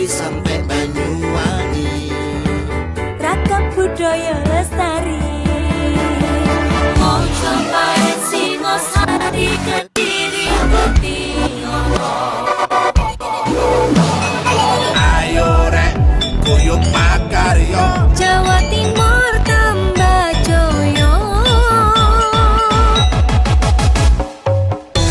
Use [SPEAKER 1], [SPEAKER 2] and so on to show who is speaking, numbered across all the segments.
[SPEAKER 1] Sampai Banyuwangi,
[SPEAKER 2] ragam budaya lestari. Mojopahit, Singosari, Kediri, Betiyo.
[SPEAKER 1] ayo rek guyub makarya,
[SPEAKER 2] Jawa Timur tambah joyo.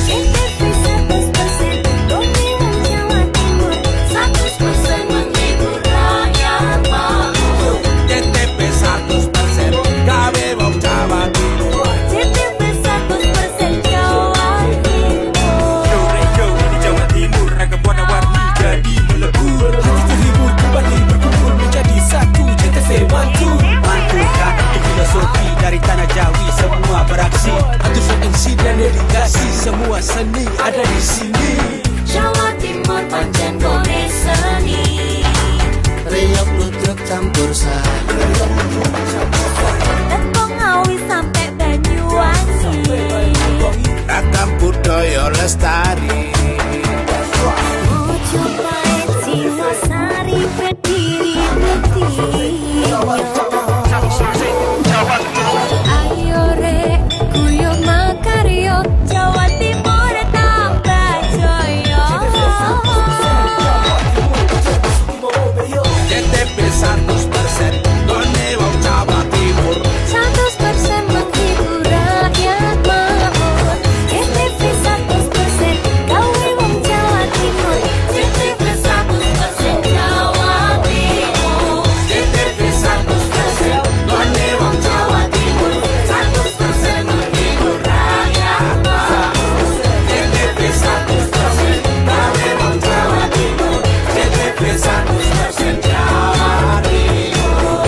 [SPEAKER 2] CTV 100% dongeng Jawa Timur, 100% menghibur rakyat makmur.
[SPEAKER 1] CTP 100% gawe wong Jawa Timur.
[SPEAKER 2] CTV 100% Jawa Timur.
[SPEAKER 3] Yo di Jawa Timur ragam warna-warni jadi melebur. Hati terhibur kembali berkumpul menjadi satu. CTV Mantu mantulkan filosofi dari tanah Jawi, semua beraksi. Atur MC dan dedikasi, semua seni ada di sini.
[SPEAKER 2] Jawa Timur pancen gone seni.
[SPEAKER 1] Riok ludruk campur sari,
[SPEAKER 2] Teko Ngawi sampai Banyuwangi.
[SPEAKER 1] ragam budaya lestari.
[SPEAKER 2] Mojopahit, Singosari, Kediri, Betiyo. Ayo rek guyub makarya, Jawa Timur tambah joyo.
[SPEAKER 1] CTP 100% gone wong Jawa Timur.
[SPEAKER 2] 100% menghibur rakyat makmur. CTV 100% gawe wong Jawa Timur. CTV 100% Jawa Timur.
[SPEAKER 1] CTP 100% gone wong Jawa Timur. 100% menghibur rakyat makmur. CTP 100% gawe wong Jawa Timur. CTV 100% Jawa Timur.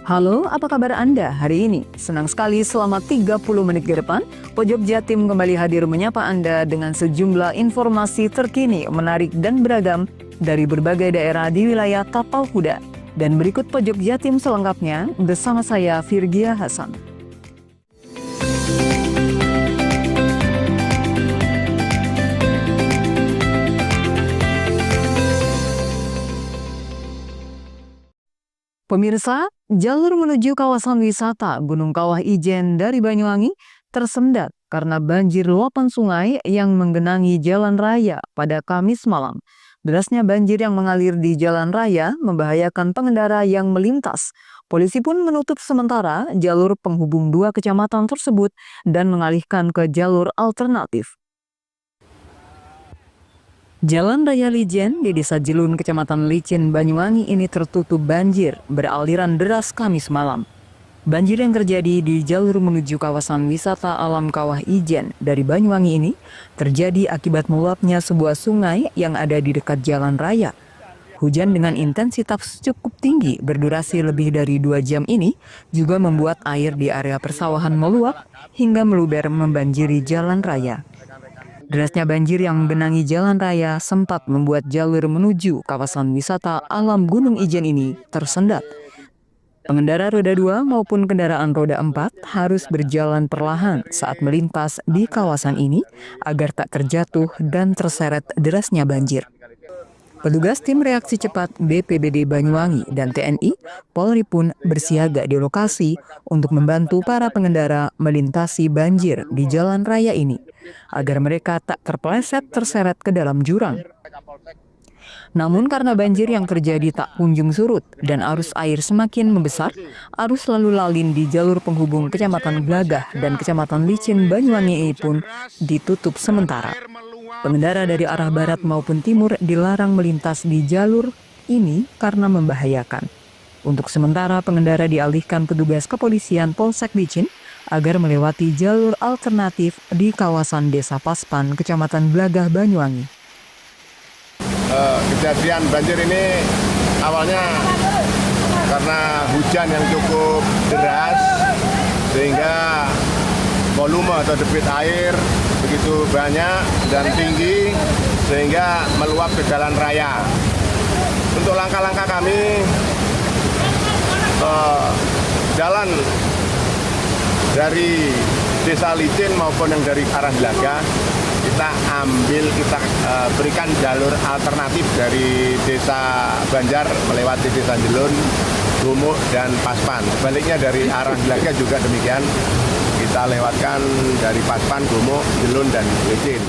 [SPEAKER 4] Halo, apa kabar Anda hari ini? Senang sekali selama 30 menit ke depan, Pojok Jatim kembali hadir menyapa Anda dengan sejumlah informasi terkini, menarik dan beragam dari berbagai daerah di wilayah Tapal Kuda. Dan berikut Pojok Jatim selengkapnya bersama saya Virgia Hasan. Pemirsa, jalur menuju kawasan wisata Gunung Kawah Ijen dari Banyuwangi tersendat karena banjir luapan sungai yang menggenangi jalan raya pada Kamis malam. Derasnya banjir yang mengalir di jalan raya membahayakan pengendara yang melintas. Polisi pun menutup sementara jalur penghubung dua kecamatan tersebut dan mengalihkan ke jalur alternatif. Jalan Raya Lijen di Desa Jilun, Kecamatan Licin, Banyuwangi ini tertutup banjir beraliran deras Kamis malam. Banjir yang terjadi di jalur menuju kawasan wisata alam Kawah Ijen dari Banyuwangi ini terjadi akibat meluapnya sebuah sungai yang ada di dekat jalan raya. Hujan dengan intensitas cukup tinggi berdurasi lebih dari 2 jam ini juga membuat air di area persawahan meluap hingga meluber membanjiri jalan raya. Derasnya banjir yang menggenangi jalan raya sempat membuat jalur menuju kawasan wisata alam Gunung Ijen ini tersendat. Pengendara roda 2 maupun kendaraan roda 4 harus berjalan perlahan saat melintas di kawasan ini agar tak terjatuh dan terseret derasnya banjir. Petugas tim reaksi cepat BPBD Banyuwangi dan TNI, Polri pun bersiaga di lokasi untuk membantu para pengendara melintasi banjir di jalan raya ini agar mereka tak terpeleset terseret ke dalam jurang. Namun karena banjir yang terjadi tak kunjung surut dan arus air semakin membesar, arus lalu lalin di jalur penghubung Kecamatan Glagah dan Kecamatan Licin Banyuwangi ini pun ditutup sementara. Pengendara dari arah barat maupun timur dilarang melintas di jalur ini karena membahayakan. Untuk sementara pengendara dialihkan petugas kepolisian Polsek Licin agar melewati jalur alternatif di kawasan Desa Paspan, Kecamatan Glagah, Banyuwangi.
[SPEAKER 5] Kejadian banjir ini awalnya karena hujan yang cukup deras sehingga volume atau debit air begitu banyak dan tinggi sehingga meluap ke jalan raya. Untuk langkah-langkah kami jalan dari Desa Licin maupun yang dari arah Glagah kita berikan jalur alternatif dari Desa Banjar melewati Desa Jelun, Gumuk, dan Paspan. Sebaliknya dari arah Glagah juga demikian, kita lewatkan dari Paspan, Gumuk, Jelun, dan Licin.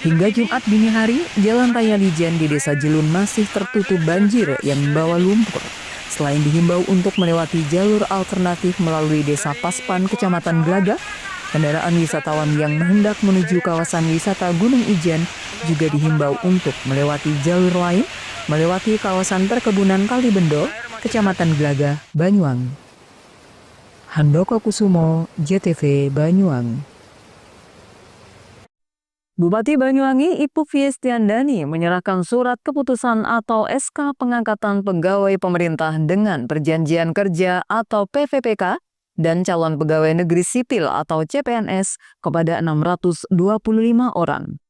[SPEAKER 4] Hingga Jumat dini hari, jalan raya Lijen di Desa Jelun masih tertutup banjir yang membawa lumpur. Selain dihimbau untuk melewati jalur alternatif melalui Desa Paspan, Kecamatan Glagah, kendaraan wisatawan yang hendak menuju kawasan wisata Gunung Ijen juga dihimbau untuk melewati jalur lain, melewati kawasan perkebunan Kalibendo, Kecamatan Glagah, Banyuwangi. Handoko Kusumo, JTV Banyuwangi. Bupati Banyuwangi Ipuk Fiestiandani menyerahkan surat keputusan atau SK pengangkatan pegawai pemerintah dengan perjanjian kerja atau PVPK dan calon pegawai negeri sipil atau CPNS kepada 625 orang.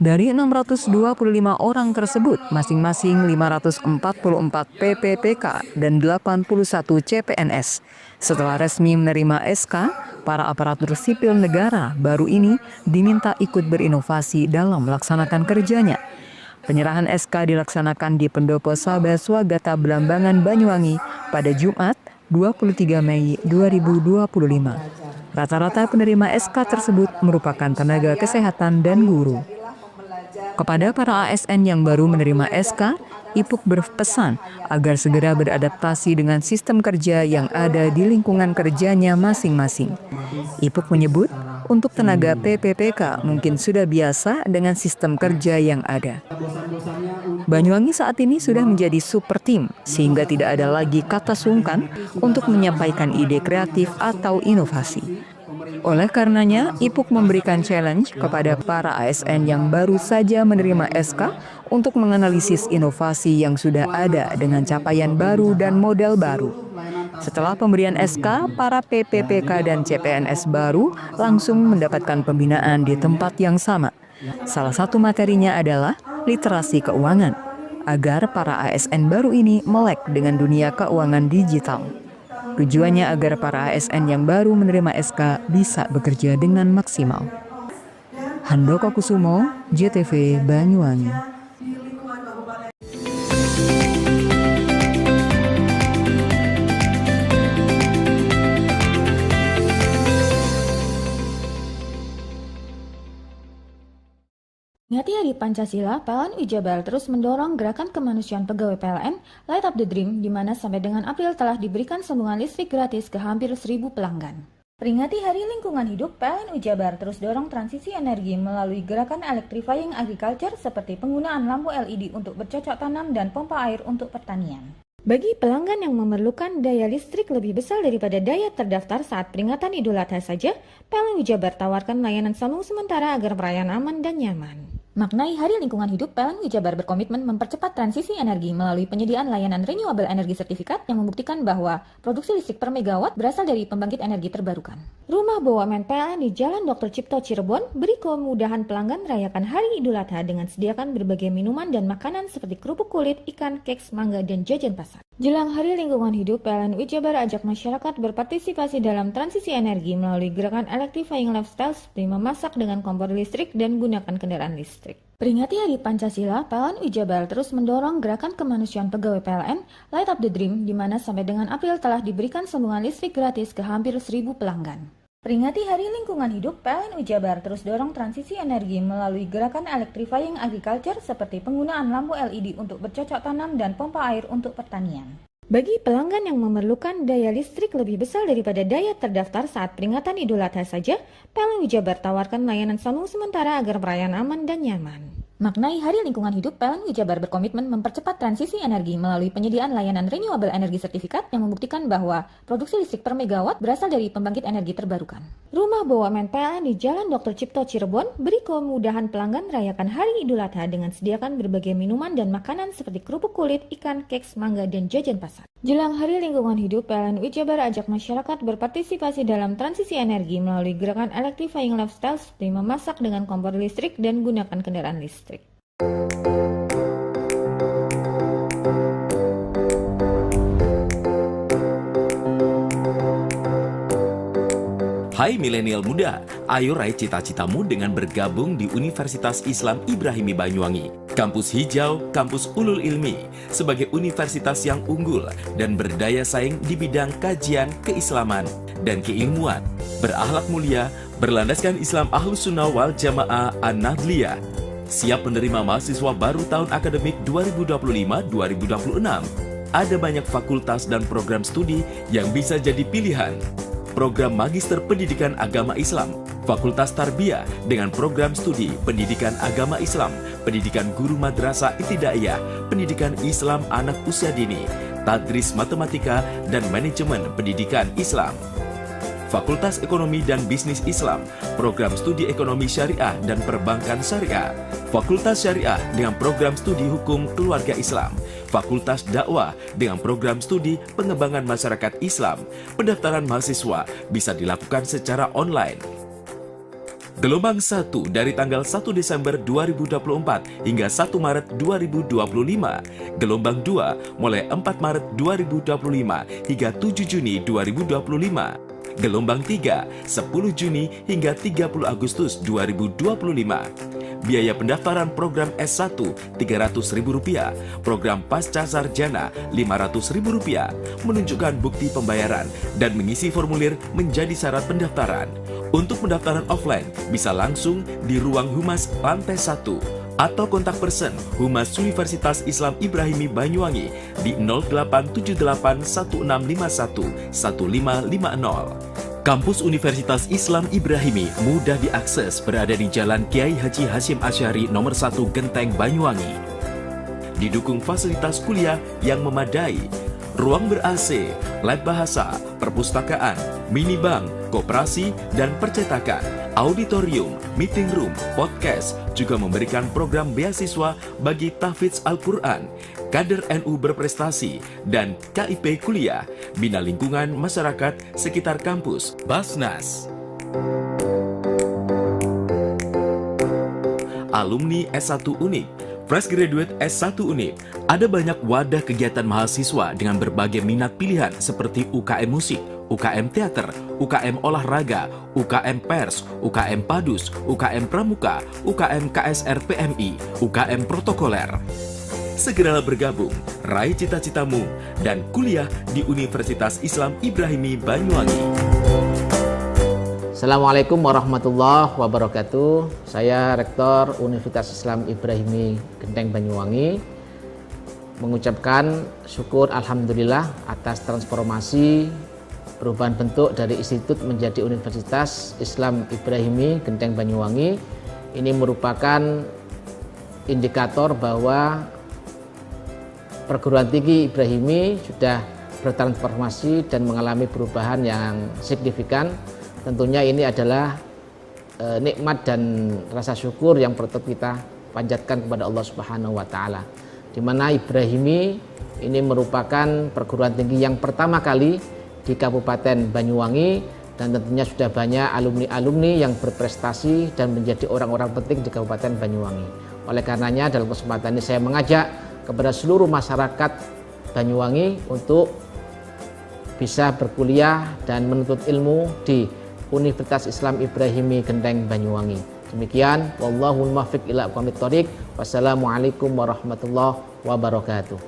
[SPEAKER 4] Dari 625 orang tersebut, masing-masing 544 PPPK dan 81 CPNS. Setelah resmi menerima SK, para aparatur sipil negara baru ini diminta ikut berinovasi dalam melaksanakan kerjanya. Penyerahan SK dilaksanakan di Pendopo Sabah Swagata Belambangan Banyuwangi pada Jumat 23 Mei 2025. Rata-rata penerima SK tersebut merupakan tenaga kesehatan dan guru. Kepada para ASN yang baru menerima SK, Ipuk berpesan agar segera beradaptasi dengan sistem kerja yang ada di lingkungan kerjanya masing-masing. Ipuk menyebut, untuk tenaga PPPK mungkin sudah biasa dengan sistem kerja yang ada. Banyuwangi saat ini sudah menjadi super tim, sehingga tidak ada lagi kata sungkan untuk menyampaikan ide kreatif atau inovasi. Oleh karenanya, Ipuk memberikan challenge kepada para ASN yang baru saja menerima SK untuk menganalisis inovasi yang sudah ada dengan capaian baru dan model baru. Setelah pemberian SK, para PPPK dan CPNS baru langsung mendapatkan pembinaan di tempat yang sama. Salah satu materinya adalah literasi keuangan, agar para ASN baru ini melek dengan dunia keuangan digital. Tujuannya agar para ASN yang baru menerima SK bisa bekerja dengan maksimal. Handoko Kusumo, JTV Banyuwangi.
[SPEAKER 6] Ngati Hari Pancasila, PLN Ujabar terus mendorong gerakan kemanusiaan pegawai PLN Light Up the Dream, di mana sampai dengan April telah diberikan sambungan listrik gratis ke hampir 1.000 pelanggan. Peringati Hari Lingkungan Hidup, PLN Ujabar terus dorong transisi energi melalui gerakan electrifying agriculture seperti penggunaan lampu LED untuk bercocok tanam dan pompa air untuk pertanian. Bagi pelanggan yang memerlukan daya listrik lebih besar daripada daya terdaftar saat peringatan Idul Adha saja, PLN Ujabar tawarkan layanan sambung sementara agar perayaan aman dan nyaman. Maknai Hari Lingkungan Hidup, PLN Jabar berkomitmen mempercepat transisi energi melalui penyediaan layanan renewable energy sertifikat yang membuktikan bahwa produksi listrik per megawatt berasal dari pembangkit energi terbarukan. Rumah BUMN PLN di Jalan Dr. Cipto Cirebon beri kemudahan pelanggan merayakan Hari Idul Adha dengan sediakan berbagai minuman dan makanan seperti kerupuk kulit, ikan, keks, mangga, dan jajan pasar. Jelang Hari Lingkungan Hidup, PLN Jabar ajak masyarakat berpartisipasi dalam transisi energi melalui gerakan Electrifying Lifestyle seperti memasak dengan kompor listrik dan gunakan kendaraan listrik. Peringati Hari Pancasila, PLN Jabar terus mendorong gerakan kemanusiaan pegawai PLN Light Up the Dream, di mana sampai dengan April telah diberikan sambungan listrik gratis ke hampir 1.000 pelanggan. Peringati Hari Lingkungan Hidup, PLN Jabar terus dorong transisi energi melalui gerakan Electrifying Agriculture seperti penggunaan lampu LED untuk bercocok tanam dan pompa air untuk pertanian. Bagi pelanggan yang memerlukan daya listrik lebih besar daripada daya terdaftar saat peringatan Idul Adha saja, PLN Jabar tawarkan layanan sambung sementara agar perayaan aman dan nyaman. Maknai Hari Lingkungan Hidup, PLN Jabar berkomitmen mempercepat transisi energi melalui penyediaan layanan renewable energy sertifikat yang membuktikan bahwa produksi listrik per megawatt berasal dari pembangkit energi terbarukan. Rumah BUMN PLN di Jalan Dr. Cipto Cirebon beri kemudahan pelanggan merayakan Hari Idul Adha dengan sediakan berbagai minuman dan makanan seperti kerupuk kulit, ikan, keks, mangga, dan jajan pasar. Jelang Hari Lingkungan Hidup, PLN Jabar ajak masyarakat berpartisipasi dalam transisi energi melalui gerakan Electrifying Lifestyle seperti memasak dengan kompor listrik dan gunakan kendaraan listrik.
[SPEAKER 7] Hai milenial muda, ayo raih cita-citamu dengan bergabung di Universitas Islam Ibrahimi Banyuwangi. Kampus hijau, kampus ulul ilmi, sebagai universitas yang unggul dan berdaya saing di bidang kajian, keislaman, dan keilmuan. Berakhlak mulia, berlandaskan Islam Ahlus Sunnah wal Jamaah An-Nahdliyah. Siap menerima mahasiswa baru tahun akademik 2025-2026. Ada banyak fakultas dan program studi yang bisa jadi pilihan. Program Magister Pendidikan Agama Islam, Fakultas Tarbiyah dengan program studi Pendidikan Agama Islam, Pendidikan Guru Madrasah Ibtidaiyah, Pendidikan Islam Anak Usia Dini, Tadris Matematika dan Manajemen Pendidikan Islam. Fakultas Ekonomi dan Bisnis Islam, program studi Ekonomi Syariah dan Perbankan Syariah, Fakultas Syariah dengan program studi Hukum Keluarga Islam, Fakultas Dakwah dengan program studi Pengembangan Masyarakat Islam. Pendaftaran mahasiswa bisa dilakukan secara online. Gelombang 1 dari tanggal 1 Desember 2024 hingga 1 Maret 2025. Gelombang 2 mulai 4 Maret 2025 hingga 7 Juni 2025. Gelombang 3, 10 Juni hingga 30 Agustus 2025. Biaya pendaftaran program S1 Rp300.000, program Pasca Sarjana Rp500.000. Menunjukkan bukti pembayaran dan mengisi formulir menjadi syarat pendaftaran. Untuk pendaftaran offline bisa langsung di ruang Humas lantai 1 atau kontak person Humas Universitas Islam Ibrahimi Banyuwangi di 087816511550. Kampus Universitas Islam Ibrahimi mudah diakses, berada di Jalan Kiai Haji Hasyim Asy'ari nomor 1 Genteng Banyuwangi. Didukung fasilitas kuliah yang memadai, ruang ber-AC, lab bahasa, perpustakaan, minibank, koperasi, dan percetakan, auditorium, meeting room, podcast, juga memberikan program beasiswa bagi tahfidz Al-Quran, kader NU berprestasi, dan KIP kuliah, bina lingkungan masyarakat sekitar kampus, Basnas. Alumni S1 Unip, Fresh Graduate S1 Unip. Ada banyak wadah kegiatan mahasiswa dengan berbagai minat pilihan seperti UKM Musik, UKM Teater, UKM Olahraga, UKM Pers, UKM Padus, UKM Pramuka, UKM KSR PMI, UKM Protokoler. Segeralah bergabung, raih cita-citamu, dan kuliah di Universitas Islam Ibrahimi Banyuwangi.
[SPEAKER 8] Assalamualaikum warahmatullahi wabarakatuh. Saya Rektor Universitas Islam Ibrahimi Genteng Banyuwangi mengucapkan syukur alhamdulillah atas transformasi perubahan bentuk dari institut menjadi Universitas Islam Ibrahimi Genteng Banyuwangi. Ini merupakan indikator bahwa perguruan tinggi Ibrahimi sudah bertransformasi dan mengalami perubahan yang signifikan. Tentunya ini adalah nikmat dan rasa syukur yang patut kita panjatkan kepada Allah Subhanahu wa taala. Di mana Ibrahimi ini merupakan perguruan tinggi yang pertama kali di Kabupaten Banyuwangi, dan tentunya sudah banyak alumni-alumni yang berprestasi dan menjadi orang-orang penting di Kabupaten Banyuwangi. Oleh karenanya dalam kesempatan ini saya mengajak kepada seluruh masyarakat Banyuwangi untuk bisa berkuliah dan menuntut ilmu di Universitas Islam Ibrahimi Genteng Banyuwangi. Demikian, wallahul muwaffiq ila aqwamit thoriq. Wassalamualaikum warahmatullahi wabarakatuh.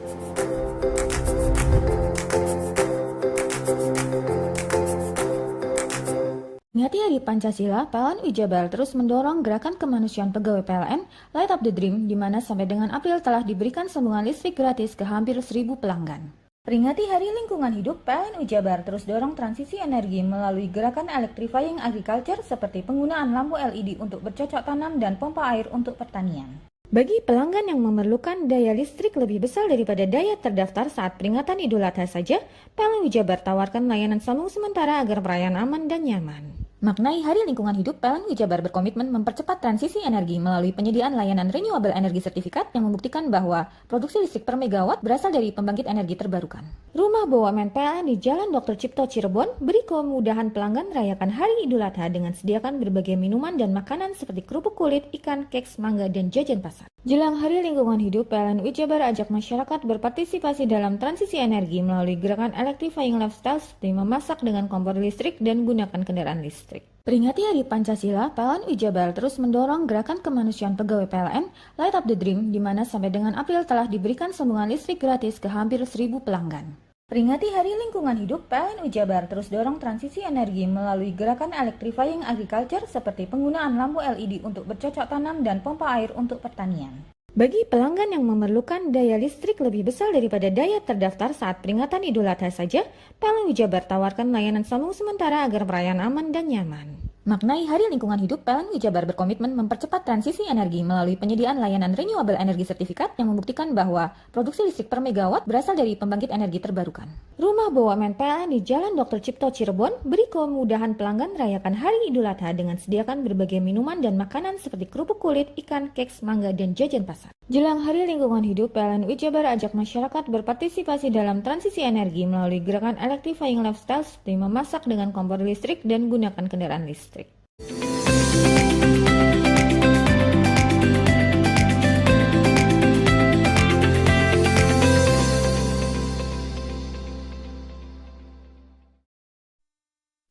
[SPEAKER 6] Ngati Hari Pancasila, PLN Jabar terus mendorong gerakan kemanusiaan pegawai PLN Light Up the Dream, di mana sampai dengan April telah diberikan sambungan listrik gratis ke hampir 1.000 pelanggan. Peringati Hari Lingkungan Hidup, PLN Jabar terus dorong transisi energi melalui gerakan electrifying agriculture seperti penggunaan lampu LED untuk bercocok tanam dan pompa air untuk pertanian. Bagi pelanggan yang memerlukan daya listrik lebih besar daripada daya terdaftar saat peringatan Idul Adha saja, PLN Jabar tawarkan layanan sambung sementara agar perayaan aman dan nyaman. Maknai Hari Lingkungan Hidup, PLN Jabar berkomitmen mempercepat transisi energi melalui penyediaan layanan renewable energy certificate yang membuktikan bahwa produksi listrik per megawatt berasal dari pembangkit energi terbarukan. Rumah BUMN PLN di Jalan Dr. Cipto Cirebon beri kemudahan pelanggan merayakan Hari Idul Adha dengan sediakan berbagai minuman dan makanan seperti kerupuk kulit, ikan, keks, mangga, dan jajan pasar. Jelang Hari Lingkungan Hidup, PLN Jabar ajak masyarakat berpartisipasi dalam transisi energi melalui gerakan electrifying lifestyle seperti memasak dengan kompor listrik dan gunakan kendaraan listrik. Peringati Hari Pancasila, PLN Jabar terus mendorong gerakan kemanusiaan pegawai PLN Light Up the Dream, di mana sampai dengan April telah diberikan sambungan listrik gratis ke hampir 1.000 pelanggan. Peringati Hari Lingkungan Hidup, PLN Jabar terus dorong transisi energi melalui gerakan electrifying agriculture seperti penggunaan lampu LED untuk bercocok tanam dan pompa air untuk pertanian. Bagi pelanggan yang memerlukan daya listrik lebih besar daripada daya terdaftar saat peringatan Idul Adha saja, PLN Jabar tawarkan layanan sambung sementara agar perayaan aman dan nyaman. Maknai Hari Lingkungan Hidup, PLN Jabar berkomitmen mempercepat transisi energi melalui penyediaan layanan renewable energy certificate yang membuktikan bahwa produksi listrik per megawatt berasal dari pembangkit energi terbarukan. Rumah BUMN PLN di Jalan Dr. Cipto Cirebon beri kemudahan pelanggan merayakan Hari Idul Adha dengan sediakan berbagai minuman dan makanan seperti kerupuk kulit, ikan, keks, mangga, dan jajan pasar. Jelang Hari Lingkungan Hidup, PLN Jabar ajak masyarakat berpartisipasi dalam transisi energi melalui gerakan electrifying lifestyle seperti memasak dengan kompor listrik dan gunakan kendaraan listrik.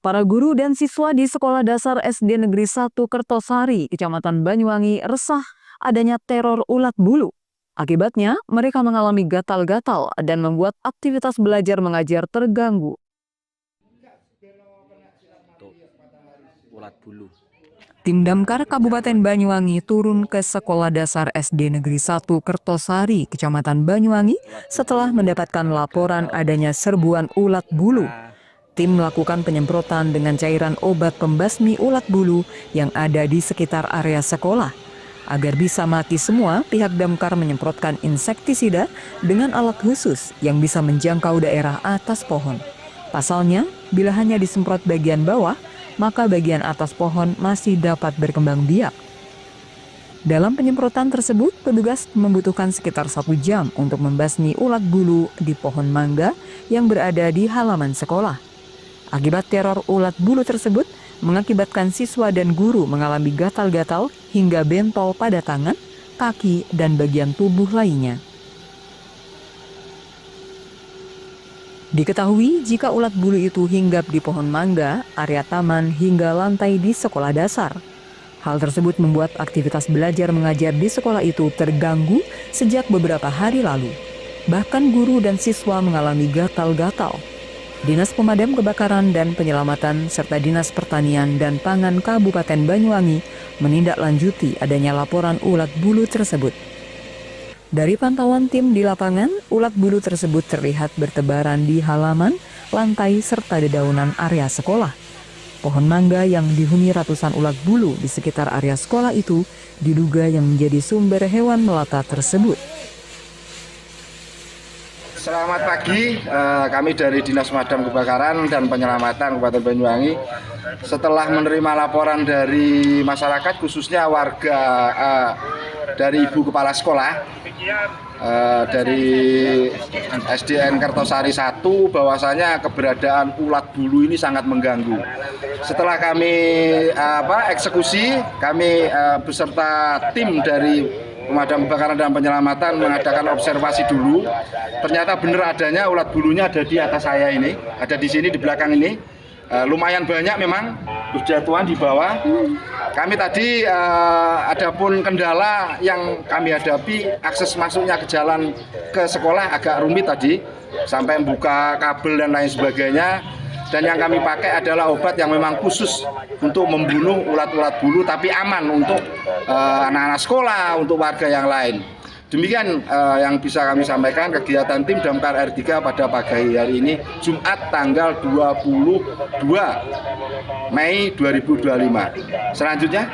[SPEAKER 4] Para guru dan siswa di Sekolah Dasar SD Negeri 1 Kertosari, Kecamatan Banyuwangi resah adanya teror ulat bulu. Akibatnya, mereka mengalami gatal-gatal dan membuat aktivitas belajar mengajar terganggu.
[SPEAKER 3] Ulat bulu.
[SPEAKER 4] Tim Damkar Kabupaten Banyuwangi turun ke Sekolah Dasar SD Negeri 1 Kertosari, Kecamatan Banyuwangi setelah mendapatkan laporan adanya serbuan ulat bulu. Tim melakukan penyemprotan dengan cairan obat pembasmi ulat bulu yang ada di sekitar area sekolah. Agar bisa mati semua, pihak damkar menyemprotkan insektisida dengan alat khusus yang bisa menjangkau daerah atas pohon. Pasalnya, bila hanya disemprot bagian bawah, maka bagian atas pohon masih dapat berkembang biak. Dalam penyemprotan tersebut, petugas membutuhkan sekitar 1 jam untuk membasmi ulat bulu di pohon mangga yang berada di halaman sekolah. Akibat teror ulat bulu tersebut, mengakibatkan siswa dan guru mengalami gatal-gatal hingga bentol pada tangan, kaki, dan bagian tubuh lainnya. Diketahui jika ulat bulu itu hinggap di pohon mangga, area taman, hingga lantai di sekolah dasar. Hal tersebut membuat aktivitas belajar mengajar di sekolah itu terganggu sejak beberapa hari lalu. Bahkan guru dan siswa mengalami gatal-gatal. Dinas Pemadam Kebakaran dan Penyelamatan serta Dinas Pertanian dan Pangan Kabupaten Banyuwangi menindaklanjuti adanya laporan ulat bulu tersebut. Dari pantauan tim di lapangan, ulat bulu tersebut terlihat bertebaran di halaman, lantai, serta dedaunan area sekolah. Pohon mangga yang dihuni ratusan ulat bulu di sekitar area sekolah itu diduga yang menjadi sumber hewan melata tersebut.
[SPEAKER 5] Selamat pagi, kami dari Dinas Pemadam Kebakaran dan Penyelamatan Kabupaten Banyuwangi. Setelah menerima laporan dari masyarakat, khususnya warga
[SPEAKER 9] dari Ibu Kepala Sekolah dari SDN Kertosari 1 bahwasanya keberadaan ulat bulu ini sangat mengganggu. Setelah kami eksekusi, kami beserta tim dari pemadam kebakaran dan penyelamatan mengadakan observasi dulu. Ternyata benar adanya ulat bulunya ada di atas saya ini, ada di sini di belakang ini. Lumayan banyak memang berjatuhan di bawah. Kami tadi adapun kendala yang kami hadapi, akses masuknya ke jalan ke sekolah agak rumit tadi, sampai membuka kabel dan lain sebagainya. Dan yang kami pakai adalah obat yang memang khusus untuk membunuh ulat-ulat bulu, tapi aman untuk anak-anak sekolah, untuk warga yang lain. Demikian yang bisa kami sampaikan kegiatan tim Damkar R3 pada pagi hari ini, Jumat tanggal 22 Mei 2025. Selanjutnya.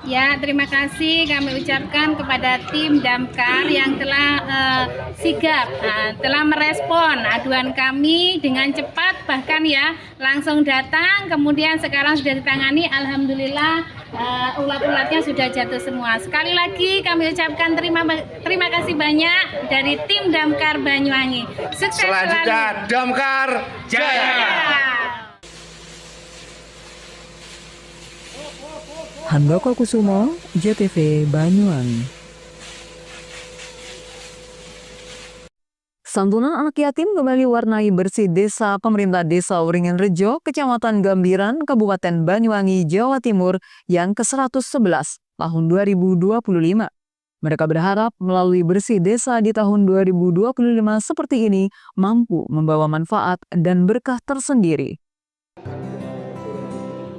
[SPEAKER 10] Ya, terima kasih kami ucapkan kepada tim Damkar yang telah sigap, telah merespon aduan kami dengan cepat, bahkan ya langsung datang, kemudian sekarang sudah ditangani, alhamdulillah ulat-ulatnya sudah jatuh semua. Sekali lagi kami ucapkan terima kasih banyak dari tim Damkar Banyuwangi. Sukses
[SPEAKER 9] selanjutnya, selalu. Damkar Jaya.
[SPEAKER 4] Handoko Kusumo, JTV Banyuwangi. Santunan anak yatim kembali warnai bersih desa pemerintah Desa Wringin Rejo, Kecamatan Gambiran, Kabupaten Banyuwangi, Jawa Timur yang ke-111 tahun 2025. Mereka berharap melalui bersih desa di tahun 2025 seperti ini mampu membawa manfaat dan berkah tersendiri.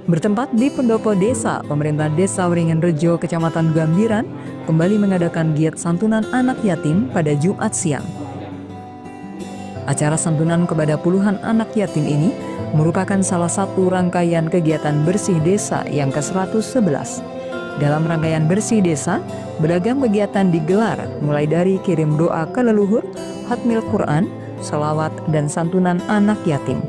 [SPEAKER 4] Bertempat di pendopo desa, pemerintah Desa Wringin Rejo, Kecamatan Gambiran, kembali mengadakan giat santunan anak yatim pada Jumat siang. Acara santunan kepada puluhan anak yatim ini merupakan salah satu rangkaian kegiatan bersih desa yang ke-111. Dalam rangkaian bersih desa, beragam kegiatan digelar, mulai dari kirim doa ke leluhur, khatmil Quran, sholawat, dan santunan anak yatim.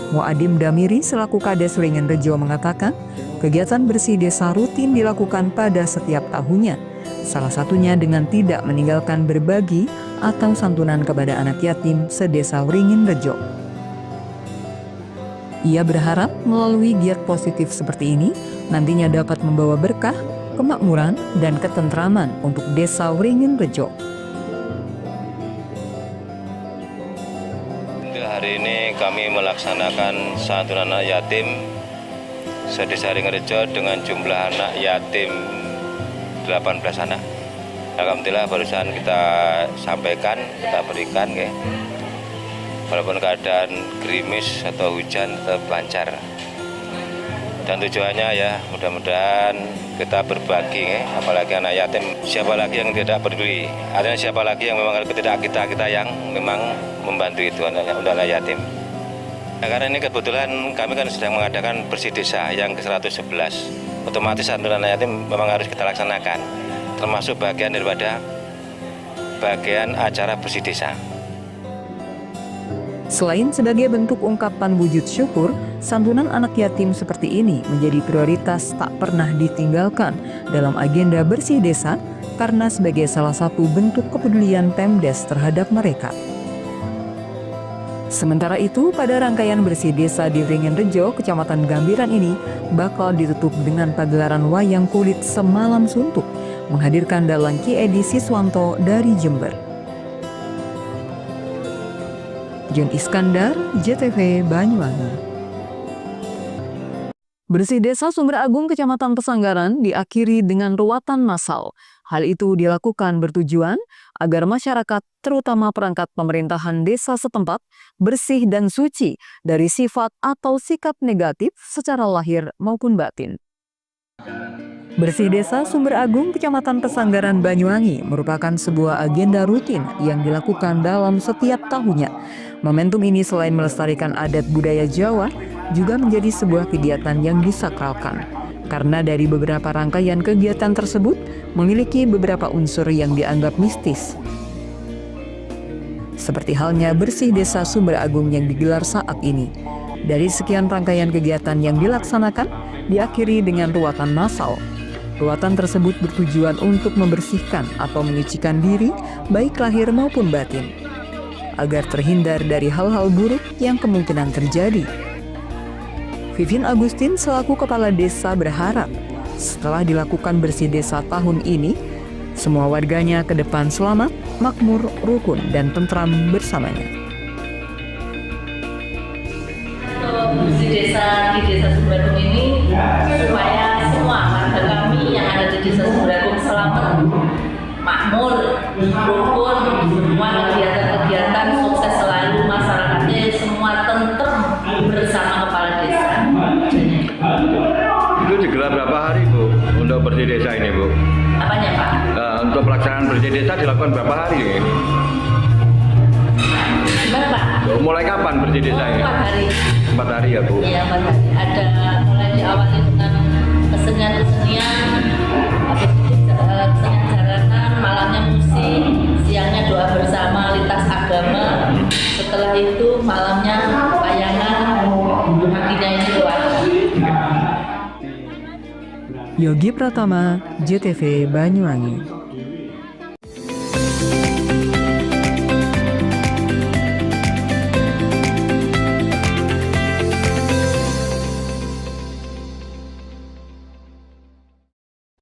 [SPEAKER 4] Muadim Damiri selaku Kades Wringin Rejo mengatakan, kegiatan bersih desa rutin dilakukan pada setiap tahunnya, salah satunya dengan tidak meninggalkan berbagi atau santunan kepada anak yatim sedesa Wringin Rejo. Ia berharap melalui giat positif seperti ini nantinya dapat membawa berkah, kemakmuran, dan ketentraman untuk Desa Wringin Rejo.
[SPEAKER 11] Hari ini kami melaksanakan santunan anak yatim sedesa Wringin Rejo dengan jumlah anak yatim 18 anak. Alhamdulillah barusan kita sampaikan, kita berikan ya. Walaupun keadaan gerimis atau hujan tetap lancar. Dan tujuannya ya mudah-mudahan kita berbagi ya, apalagi anak yatim, siapa lagi yang tidak peduli. Artinya siapa lagi yang memang tidak kita yang memang membantu itu anak yatim. Nah, karena ini kebetulan kami kan sedang mengadakan bersih desa yang ke-111. Otomatis santunan anak yatim memang harus kita laksanakan, termasuk bagian daripada bagian acara bersih desa.
[SPEAKER 4] Selain sebagai bentuk ungkapan wujud syukur, santunan anak yatim seperti ini menjadi prioritas tak pernah ditinggalkan dalam agenda bersih desa karena sebagai salah satu bentuk kepedulian Pemdes terhadap mereka. Sementara itu, pada rangkaian bersih desa di Wringin Rejo, Kecamatan Gambiran ini bakal ditutup dengan pagelaran wayang kulit semalam suntuk, menghadirkan dalang Ki Edi Siswanto dari Jember. John Iskandar, JTV Banyuwangi. Bersih desa Sumber Agung Kecamatan Pesanggaran diakhiri dengan ruatan massal. Hal itu dilakukan bertujuan agar masyarakat, terutama perangkat pemerintahan desa setempat, bersih dan suci dari sifat atau sikap negatif secara lahir maupun batin. Bersih desa Sumber Agung Kecamatan Pesanggaran Banyuwangi merupakan sebuah agenda rutin yang dilakukan dalam setiap tahunnya. Momentum ini selain melestarikan adat budaya Jawa, juga menjadi sebuah kegiatan yang disakralkan. Karena dari beberapa rangkaian kegiatan tersebut memiliki beberapa unsur yang dianggap mistis. Seperti halnya bersih desa Sumber Agung yang digelar saat ini. Dari sekian rangkaian kegiatan yang dilaksanakan, diakhiri dengan ruatan massal. Ruatan tersebut bertujuan untuk membersihkan atau menyucikan diri, baik lahir maupun batin, agar terhindar dari hal-hal buruk yang kemungkinan terjadi. Vivin Agustin selaku Kepala Desa berharap setelah dilakukan bersih desa tahun ini, semua warganya ke depan selamat, makmur, rukun, dan tentram bersamanya.
[SPEAKER 12] Bersih desa di Desa Sumberagum ini supaya semua warga kami yang ada di Desa Sumberagum selamat, makmur, rukun, semua kegiatan-kegiatan sukses selalu, masyarakatnya semua tentrem bersama kepala desa.
[SPEAKER 13] Itu digelar berapa hari Bu untuk bersih desa ini Bu?
[SPEAKER 12] Apanya Pak?
[SPEAKER 13] Untuk pelaksanaan bersih desa dilakukan berapa hari?
[SPEAKER 12] Gimana Pak?
[SPEAKER 13] Mulai kapan bersih desa ini?
[SPEAKER 12] 4 hari.
[SPEAKER 13] 4 hari ya Bu?
[SPEAKER 12] Iya 4 hari. Ada mulai diawali dengan kesenian-kesenian, habis itu kesenian jaranan, malamnya musik, siangnya doa bersama lintas agama, setelah itu malamnya wayangan, paginya ini keluarga.
[SPEAKER 4] Yogi Pratama, JTV Banyuwangi.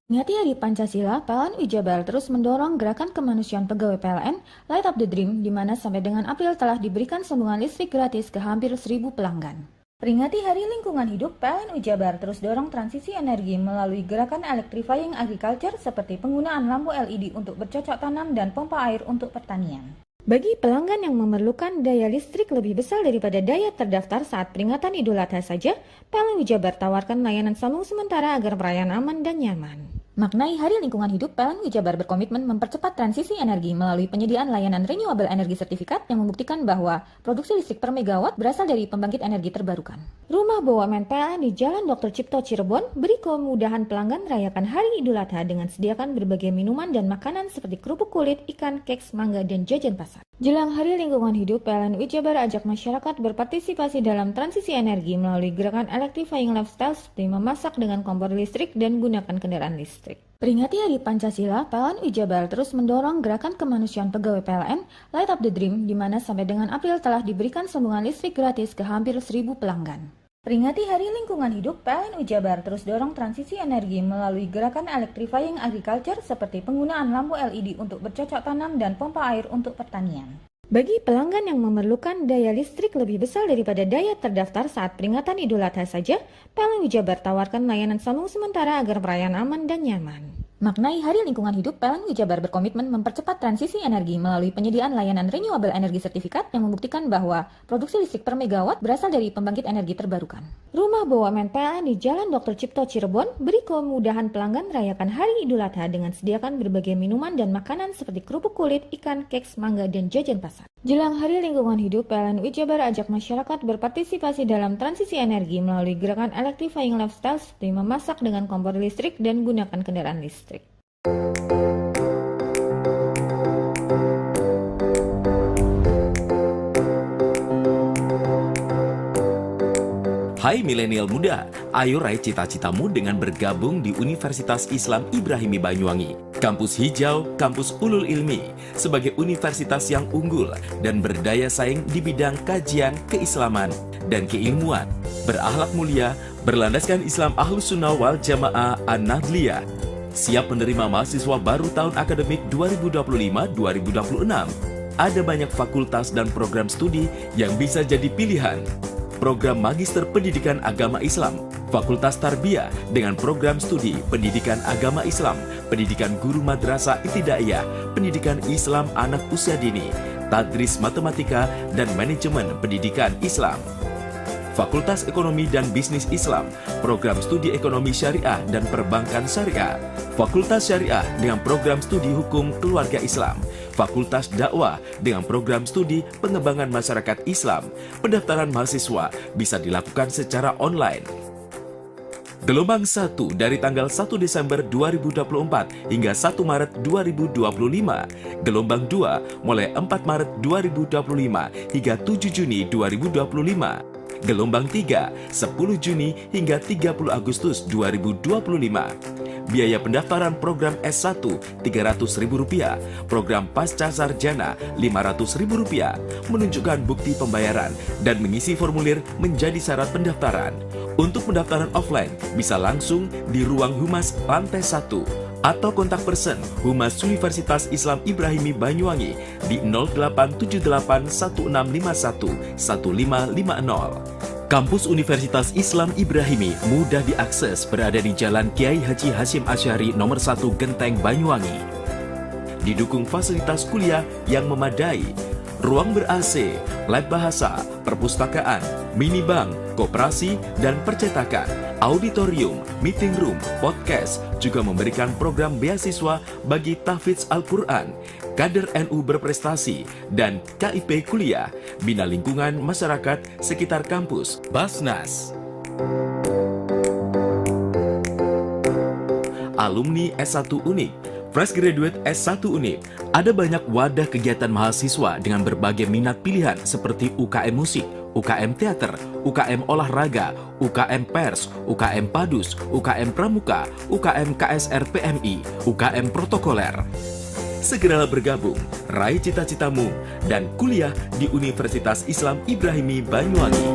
[SPEAKER 6] Ngati Hari Pancasila, PLN Jabar terus mendorong gerakan kemanusiaan pegawai PLN Light Up the Dream, di mana sampai dengan April telah diberikan sambungan listrik gratis ke hampir 1.000 pelanggan. Peringati Hari Lingkungan Hidup, PLN Jabar terus dorong transisi energi melalui gerakan electrifying agriculture seperti penggunaan lampu LED untuk bercocok tanam dan pompa air untuk pertanian. Bagi pelanggan yang memerlukan daya listrik lebih besar daripada daya terdaftar saat peringatan Idul Adha saja, PLN Jabar tawarkan layanan sambung sementara agar perayaan aman dan nyaman. Maknai Hari Lingkungan Hidup, PLN Jabar berkomitmen mempercepat transisi energi melalui penyediaan layanan renewable energy sertifikat yang membuktikan bahwa produksi listrik per megawatt berasal dari pembangkit energi terbarukan. Rumah BUMN PLN di Jalan Dr. Cipto Cirebon beri kemudahan pelanggan merayakan Hari Idul Adha dengan sediakan berbagai minuman dan makanan seperti kerupuk kulit, ikan, keks, mangga, dan jajan pasar. Jelang Hari Lingkungan Hidup, PLN Jabar ajak masyarakat berpartisipasi dalam transisi energi melalui gerakan electrifying lifestyle seperti memasak dengan kompor listrik dan gunakan kendaraan listrik. Peringati Hari Pancasila, PLN Jabar terus mendorong gerakan kemanusiaan pegawai PLN Light Up the Dream, di mana sampai dengan April telah diberikan sambungan listrik gratis ke hampir 1.000 pelanggan. Peringati Hari Lingkungan Hidup, PLN Jabar terus dorong transisi energi melalui gerakan electrifying agriculture seperti penggunaan lampu LED untuk bercocok tanam dan pompa air untuk pertanian. Bagi pelanggan yang memerlukan daya listrik lebih besar daripada daya terdaftar saat peringatan Idul Adha saja, PLN Jabar tawarkan layanan sambung sementara agar perayaan aman dan nyaman. Maknai Hari Lingkungan Hidup, PLN Jabar berkomitmen mempercepat transisi energi melalui penyediaan layanan renewable energy sertifikat yang membuktikan bahwa produksi listrik per megawatt berasal dari pembangkit energi terbarukan. Rumah BUMN PLN di Jalan Dr. Cipto Cirebon beri kemudahan pelanggan merayakan Hari Idul Adha dengan sediakan berbagai minuman dan makanan seperti kerupuk kulit, ikan, keks, mangga, dan jajan pasar. Jelang Hari Lingkungan Hidup, PLN Jabar ajak masyarakat berpartisipasi dalam transisi energi melalui gerakan electrifying lifestyle seperti memasak dengan kompor listrik dan gunakan kendaraan listrik.
[SPEAKER 7] Hai milenial muda, ayo raih cita-citamu dengan bergabung di Universitas Islam Ibrahimi Banyuwangi. Kampus hijau, kampus ulul ilmi, sebagai universitas yang unggul dan berdaya saing di bidang kajian, keislaman, dan keilmuan. Berakhlak mulia, berlandaskan Islam Ahlus Sunnah wal Jamaah An-Nahdliyah. Siap menerima mahasiswa baru tahun akademik 2025-2026. Ada banyak fakultas dan program studi yang bisa jadi pilihan. Program Magister Pendidikan Agama Islam, Fakultas Tarbiyah dengan program studi Pendidikan Agama Islam, Pendidikan Guru Madrasah Ibtidaiyah, Pendidikan Islam Anak Usia Dini, Tadris Matematika, dan Manajemen Pendidikan Islam. Fakultas Ekonomi dan Bisnis Islam, program studi Ekonomi Syariah dan Perbankan Syariah, Fakultas Syariah dengan program studi Hukum Keluarga Islam, Fakultas Dakwah dengan program studi Pengembangan Masyarakat Islam. Pendaftaran mahasiswa bisa dilakukan secara online. Gelombang 1 dari tanggal 1 Desember 2024 hingga 1 Maret 2025. Gelombang 2 mulai 4 Maret 2025 hingga 7 Juni 2025. Gelombang 3, 10 Juni hingga 30 Agustus 2025. Biaya pendaftaran program S1 Rp300.000, program Pasca Sarjana Rp500.000, menunjukkan bukti pembayaran dan mengisi formulir menjadi syarat pendaftaran. Untuk pendaftaran offline bisa langsung di ruang Humas lantai 1 atau kontak person Humas Universitas Islam Ibrahimi Banyuwangi di 087816511550. Kampus Universitas Islam Ibrahimi mudah diakses, berada di Jalan Kiai Haji Hasyim Asy'ari nomor 1 Genteng Banyuwangi. Didukung fasilitas kuliah yang memadai, ruang ber-AC, lab bahasa, perpustakaan, minibank, koperasi, dan percetakan, auditorium, meeting room, podcast, juga memberikan program beasiswa bagi tahfidz Al-Quran, kader NU berprestasi, dan KIP kuliah, bina lingkungan masyarakat sekitar kampus, Basnas. Alumni S1 Unip, Fresh Graduate S1 Unip, ada banyak wadah kegiatan mahasiswa dengan berbagai minat pilihan seperti UKM Musik, UKM Teater, UKM Olahraga, UKM Pers, UKM Padus, UKM Pramuka, UKM KSR PMI, UKM Protokoler. Segeralah bergabung, raih cita-citamu, dan kuliah di Universitas Islam Ibrahimi Banyuwangi.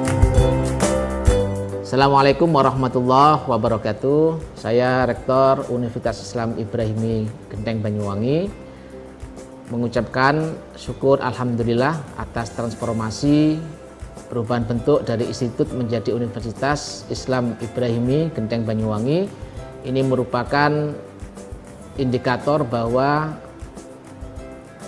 [SPEAKER 8] Assalamualaikum warahmatullahi wabarakatuh. Saya Rektor Universitas Islam Ibrahimi Genteng Banyuwangi mengucapkan syukur alhamdulillah atas transformasi perubahan bentuk dari institut menjadi Universitas Islam Ibrahimi Genteng Banyuwangi. Ini merupakan indikator bahwa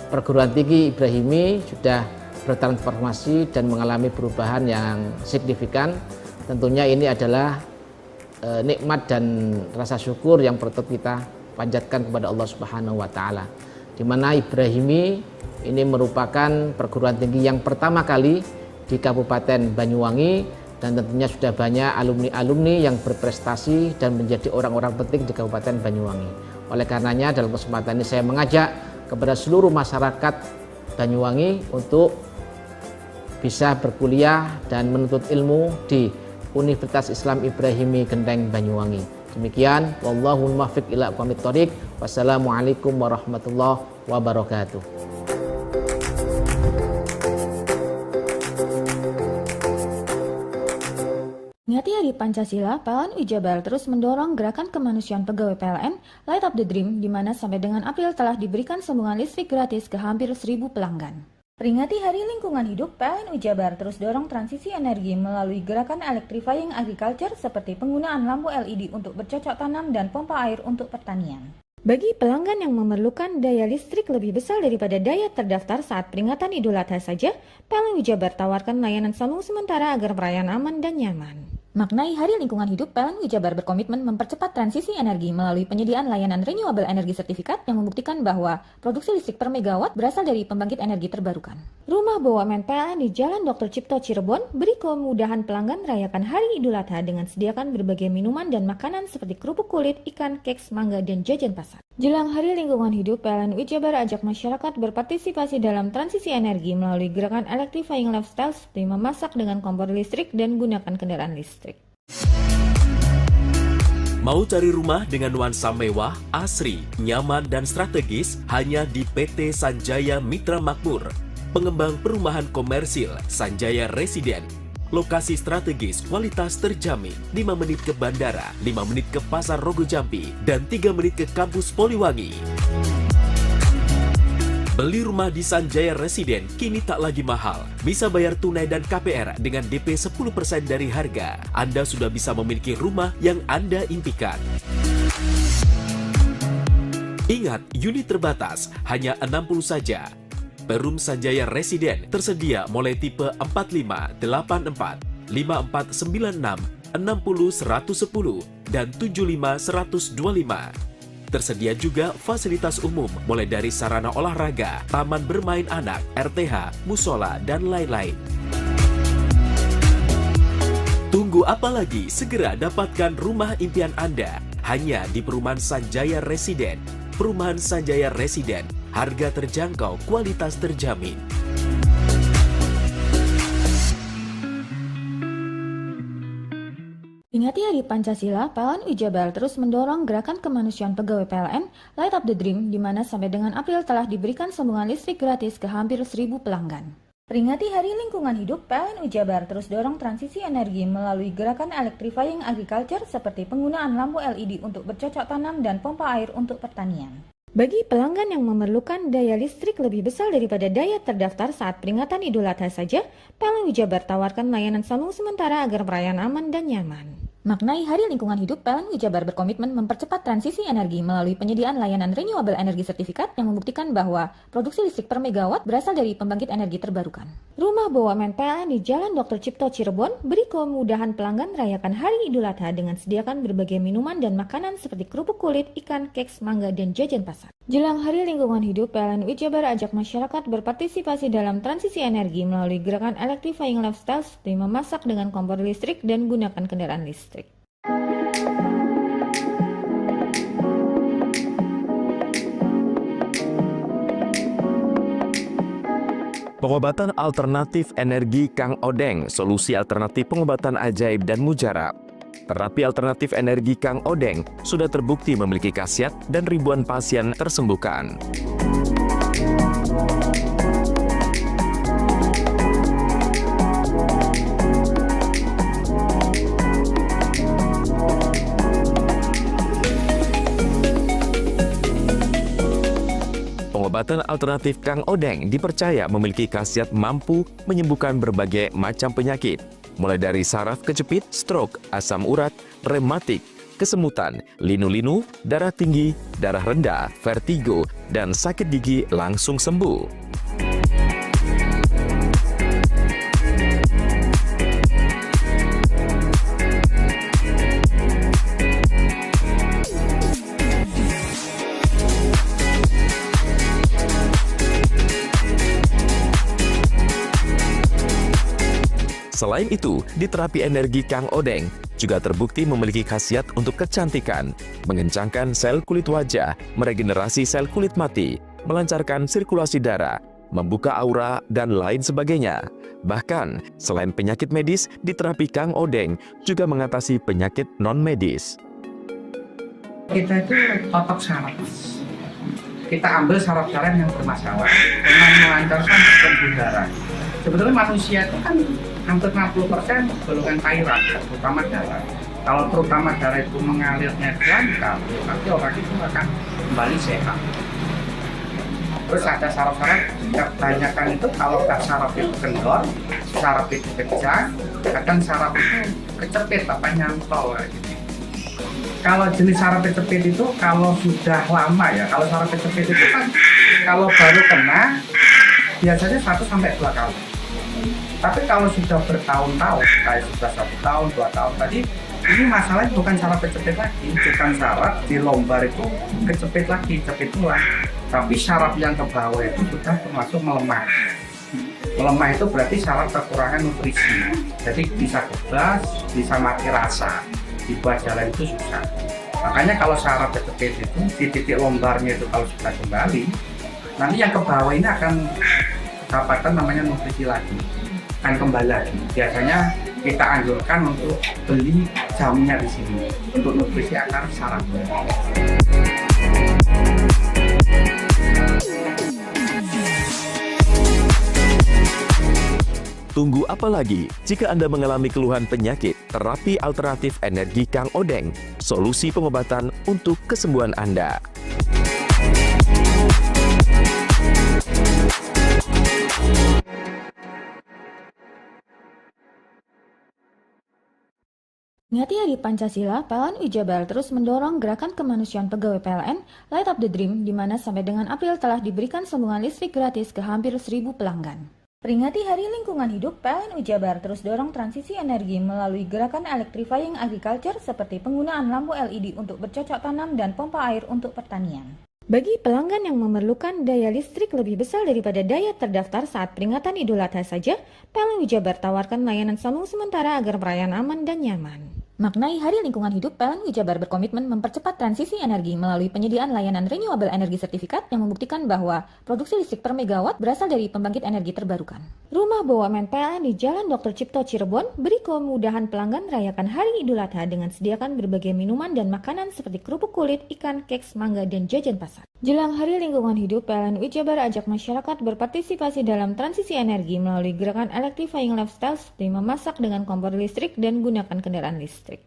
[SPEAKER 8] perguruan tinggi Ibrahimi sudah bertransformasi dan mengalami perubahan yang signifikan. Tentunya ini adalah nikmat dan rasa syukur yang patut kita panjatkan kepada Allah Subhanahu wa taala. Di mana Ibrahimi ini merupakan perguruan tinggi yang pertama kali di Kabupaten Banyuwangi, dan tentunya sudah banyak alumni-alumni yang berprestasi dan menjadi orang-orang penting di Kabupaten Banyuwangi. Oleh karenanya dalam kesempatan ini saya mengajak kepada seluruh masyarakat Banyuwangi untuk bisa berkuliah dan menuntut ilmu di Universitas Islam Ibrahimi Genteng Banyuwangi. Demikian, wallahul muwaffiq ila aqwamit thoriq. Wassalamualaikum warahmatullahi wabarakatuh.
[SPEAKER 6] Ngati Hari Pancasila, PLN Jabar terus mendorong gerakan kemanusiaan pegawai PLN Light Up the Dream, di mana sampai dengan April telah diberikan sambungan listrik gratis ke hampir 1.000 pelanggan. Peringati Hari Lingkungan Hidup, PLN Jabar terus dorong transisi energi melalui gerakan electrifying agriculture seperti penggunaan lampu LED untuk bercocok tanam dan pompa air untuk pertanian. Bagi pelanggan yang memerlukan daya listrik lebih besar daripada daya terdaftar saat peringatan Idul Adha saja, PLN Jabar tawarkan layanan sambung sementara agar perayaan aman dan nyaman. Maknai Hari Lingkungan Hidup, PLN Jabar berkomitmen mempercepat transisi energi melalui penyediaan layanan renewable energy sertifikat yang membuktikan bahwa produksi listrik per megawatt berasal dari pembangkit energi terbarukan. Rumah BUMN PLN di Jalan Dr. Cipto Cirebon beri kemudahan pelanggan merayakan Hari Idul Adha dengan sediakan berbagai minuman dan makanan seperti kerupuk kulit, ikan, keks, mangga, dan jajan pasar. Jelang Hari Lingkungan Hidup, PLN Jabar ajak masyarakat berpartisipasi dalam transisi energi melalui gerakan electrifying lifestyle seperti memasak dengan kompor listrik dan gunakan kendaraan listrik.
[SPEAKER 7] Mau cari rumah dengan nuansa mewah, asri, nyaman, dan strategis hanya di PT Sanjaya Mitra Makmur. Pengembang perumahan komersil Sanjaya Residen. Lokasi strategis, kualitas terjamin. 5 menit ke bandara, 5 menit ke Pasar Rogo Jampi, dan 3 menit ke kampus Poliwangi. Beli rumah di Sanjaya Residen kini tak lagi mahal. Bisa bayar tunai dan KPR dengan DP 10% dari harga. Anda sudah bisa memiliki rumah yang Anda impikan. Ingat, unit terbatas, hanya 60 saja. Perum Sanjaya Residen tersedia mulai tipe 45, 84, 5496, 60 110, dan 75 125. Tersedia juga fasilitas umum mulai dari sarana olahraga, taman bermain anak, RTH, musola, dan lain-lain. Tunggu apa lagi? Segera dapatkan rumah impian Anda hanya di Perumahan Sanjaya Residen. Perumahan Sanjaya Residen, harga terjangkau, kualitas terjamin.
[SPEAKER 6] Peringati Hari Pancasila, PLN Jabar terus mendorong gerakan kemanusiaan pegawai PLN Light Up the Dream, di mana sampai dengan April telah diberikan sambungan listrik gratis ke hampir 1.000 pelanggan. Peringati Hari Lingkungan Hidup, PLN Jabar terus dorong transisi energi melalui gerakan electrifying agriculture seperti penggunaan lampu LED untuk bercocok tanam dan pompa air untuk pertanian. Bagi pelanggan yang memerlukan daya listrik lebih besar daripada daya terdaftar saat peringatan Idul Adha saja, PLN Jabar tawarkan layanan sambung sementara agar perayaan aman dan nyaman. Maknai Hari Lingkungan Hidup, PLN Jabar berkomitmen mempercepat transisi energi melalui penyediaan layanan renewable energy sertifikat yang membuktikan bahwa produksi listrik per megawatt berasal dari pembangkit energi terbarukan. Rumah BUMN PLN di Jalan Dr. Cipto Cirebon beri kemudahan pelanggan merayakan Hari Idul Adha dengan sediakan berbagai minuman dan makanan seperti kerupuk kulit, ikan, keks, mangga, dan jajan pasar. Jelang Hari Lingkungan Hidup, PLN Jabar ajak masyarakat berpartisipasi dalam transisi energi melalui gerakan electrifying lifestyle seperti memasak dengan kompor listrik dan gunakan kendaraan listrik.
[SPEAKER 7] Pengobatan alternatif energi Kang Odeng, solusi alternatif pengobatan ajaib dan mujarab. Terapi alternatif energi Kang Odeng sudah terbukti memiliki khasiat dan ribuan pasien tersembuhkan. Pengobatan alternatif Kang Odeng dipercaya memiliki khasiat mampu menyembuhkan berbagai macam penyakit, mulai dari saraf kejepit, stroke, asam urat, rematik, kesemutan, linu-linu, darah tinggi, darah rendah, vertigo, dan sakit gigi langsung sembuh. Selain itu, di terapi energi Kang Odeng juga terbukti memiliki khasiat untuk kecantikan, mengencangkan sel kulit wajah, meregenerasi sel kulit mati, melancarkan sirkulasi darah, membuka aura, dan lain sebagainya. Bahkan, selain penyakit medis, di terapi Kang Odeng juga mengatasi penyakit non-medis.
[SPEAKER 14] Kita itu totok saraf. Kita ambil saraf-saraf yang bermasalah dengan melancarkan pembuluh darah. Sebetulnya manusia itu kan hampir 60% golongan cairan, terutama darah. Kalau terutama darah itu mengalirnya lancar, nanti orang itu akan kembali sehat. Terus ada saraf-saraf, kebanyakan itu kalau saraf itu kendor, saraf itu pecah, kadang saraf itu kecepit, nyantol gitu. Kalau jenis saraf kecepit itu kalau sudah lama ya, kalau saraf kecepit itu kan kalau baru kena biasanya 1-2 kali. Tapi kalau sudah bertahun-tahun, kayak sudah 1 tahun, 2 tahun tadi, ini masalahnya bukan saraf kecepit lagi, bukan saraf di lombar itu kecepit lagi, cepit tulang. Tapi saraf yang ke bawah itu sudah termasuk melemah. Melemah itu berarti saraf kekurangan nutrisi. Jadi bisa kebas, bisa mati rasa, dibuat jalan itu susah. Makanya kalau saraf kecepit itu di titik lombarnya itu kalau sudah kembali, nanti yang ke bawah ini akan kedapatan namanya nutrisi lagi. Akan kembali lagi. Biasanya kita anjurkan untuk beli jamnya di sini untuk nutrisi akar sarafnya.
[SPEAKER 7] Tunggu apa lagi? Jika Anda mengalami keluhan penyakit, terapi alternatif energi Kang Odeng, solusi pengobatan untuk kesembuhan Anda.
[SPEAKER 6] Peringati Hari Pancasila, PLN Jabar terus mendorong gerakan kemanusiaan pegawai PLN Light Up the Dream, di mana sampai dengan April telah diberikan sambungan listrik gratis ke hampir 1.000 pelanggan. Peringati Hari Lingkungan Hidup, PLN Jabar terus dorong transisi energi melalui gerakan electrifying agriculture seperti penggunaan lampu LED untuk bercocok tanam dan pompa air untuk pertanian. Bagi pelanggan yang memerlukan daya listrik lebih besar daripada daya terdaftar saat peringatan Idul Adha saja, PLN Jabar tawarkan layanan sambung sementara agar perayaan aman dan nyaman. Maknai Hari Lingkungan Hidup, PLN Jabar berkomitmen mempercepat transisi energi melalui penyediaan layanan renewable energy sertifikat yang membuktikan bahwa produksi listrik per megawatt berasal dari pembangkit energi terbarukan. Rumah BUMN PLN di Jalan Dr. Cipto Cirebon beri kemudahan pelanggan merayakan Hari Idul Adha dengan sediakan berbagai minuman dan makanan seperti kerupuk kulit, ikan, keks, mangga, dan jajan pasar. Jelang Hari Lingkungan Hidup, PLN Jabar ajak masyarakat berpartisipasi dalam transisi energi melalui gerakan electrifying lifestyle seperti memasak dengan kompor listrik dan gunakan kendaraan listrik.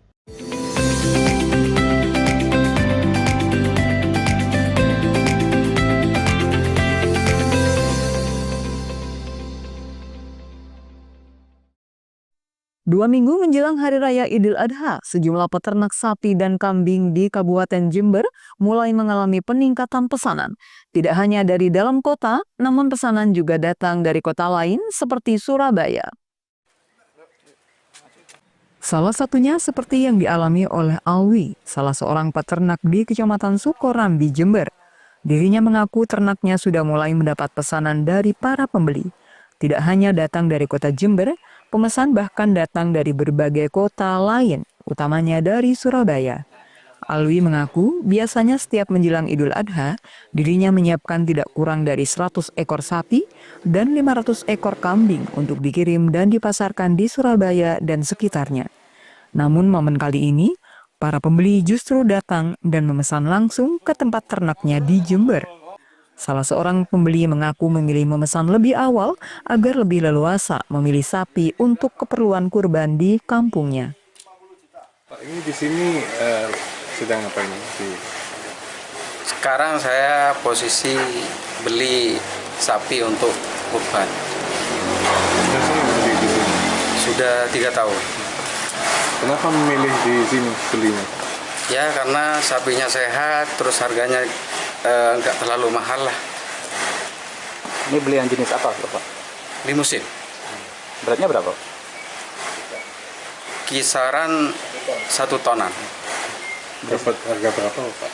[SPEAKER 4] 2 minggu menjelang Hari Raya Idul Adha, sejumlah peternak sapi dan kambing di Kabupaten Jember mulai mengalami peningkatan pesanan. Tidak hanya dari dalam kota, namun pesanan juga datang dari kota lain seperti Surabaya. Salah satunya seperti yang dialami oleh Alwi, salah seorang peternak di Kecamatan Sukorambi, Jember. Dirinya mengaku ternaknya sudah mulai mendapat pesanan dari para pembeli. Tidak hanya datang dari kota Jember, pemesan bahkan datang dari berbagai kota lain, utamanya dari Surabaya. Alwi mengaku biasanya setiap menjelang Idul Adha, dirinya menyiapkan tidak kurang dari 100 ekor sapi dan 500 ekor kambing untuk dikirim dan dipasarkan di Surabaya dan sekitarnya. Namun momen kali ini, para pembeli justru datang dan memesan langsung ke tempat ternaknya di Jember. Salah seorang pembeli mengaku memilih memesan lebih awal agar lebih leluasa memilih sapi untuk keperluan kurban di kampungnya.
[SPEAKER 15] Pak, ini di sini sedang apa ini?
[SPEAKER 16] Sekarang saya posisi beli sapi untuk kurban. Sudah 3 tahun.
[SPEAKER 15] Kenapa memilih di sini belinya?
[SPEAKER 16] Ya karena sapinya sehat, terus harganya nggak terlalu mahal lah.
[SPEAKER 17] Ini beli yang jenis apa, Bapak?
[SPEAKER 16] Limusin.
[SPEAKER 17] Beratnya berapa?
[SPEAKER 16] Kisaran 1 tonan.
[SPEAKER 15] Dapat harga berapa, Pak?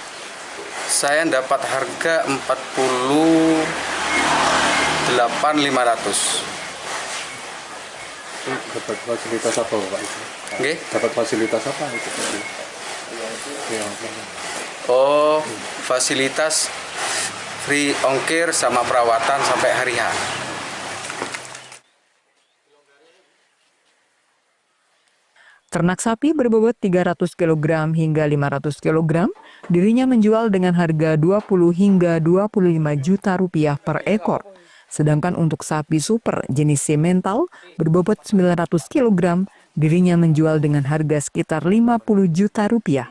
[SPEAKER 16] Saya dapat harga 48.500.
[SPEAKER 15] Dapat fasilitas apa, Pak?
[SPEAKER 16] Oke.
[SPEAKER 15] Dapat fasilitas apa itu?
[SPEAKER 16] Oh, fasilitas free ongkir sama perawatan sampai hari H.
[SPEAKER 4] Ternak sapi berbobot 300 kg hingga 500 kg, dirinya menjual dengan harga 20 hingga 25 juta rupiah per ekor. Sedangkan untuk sapi super jenis semental berbobot 900 kg, dirinya menjual dengan harga sekitar 50 juta rupiah.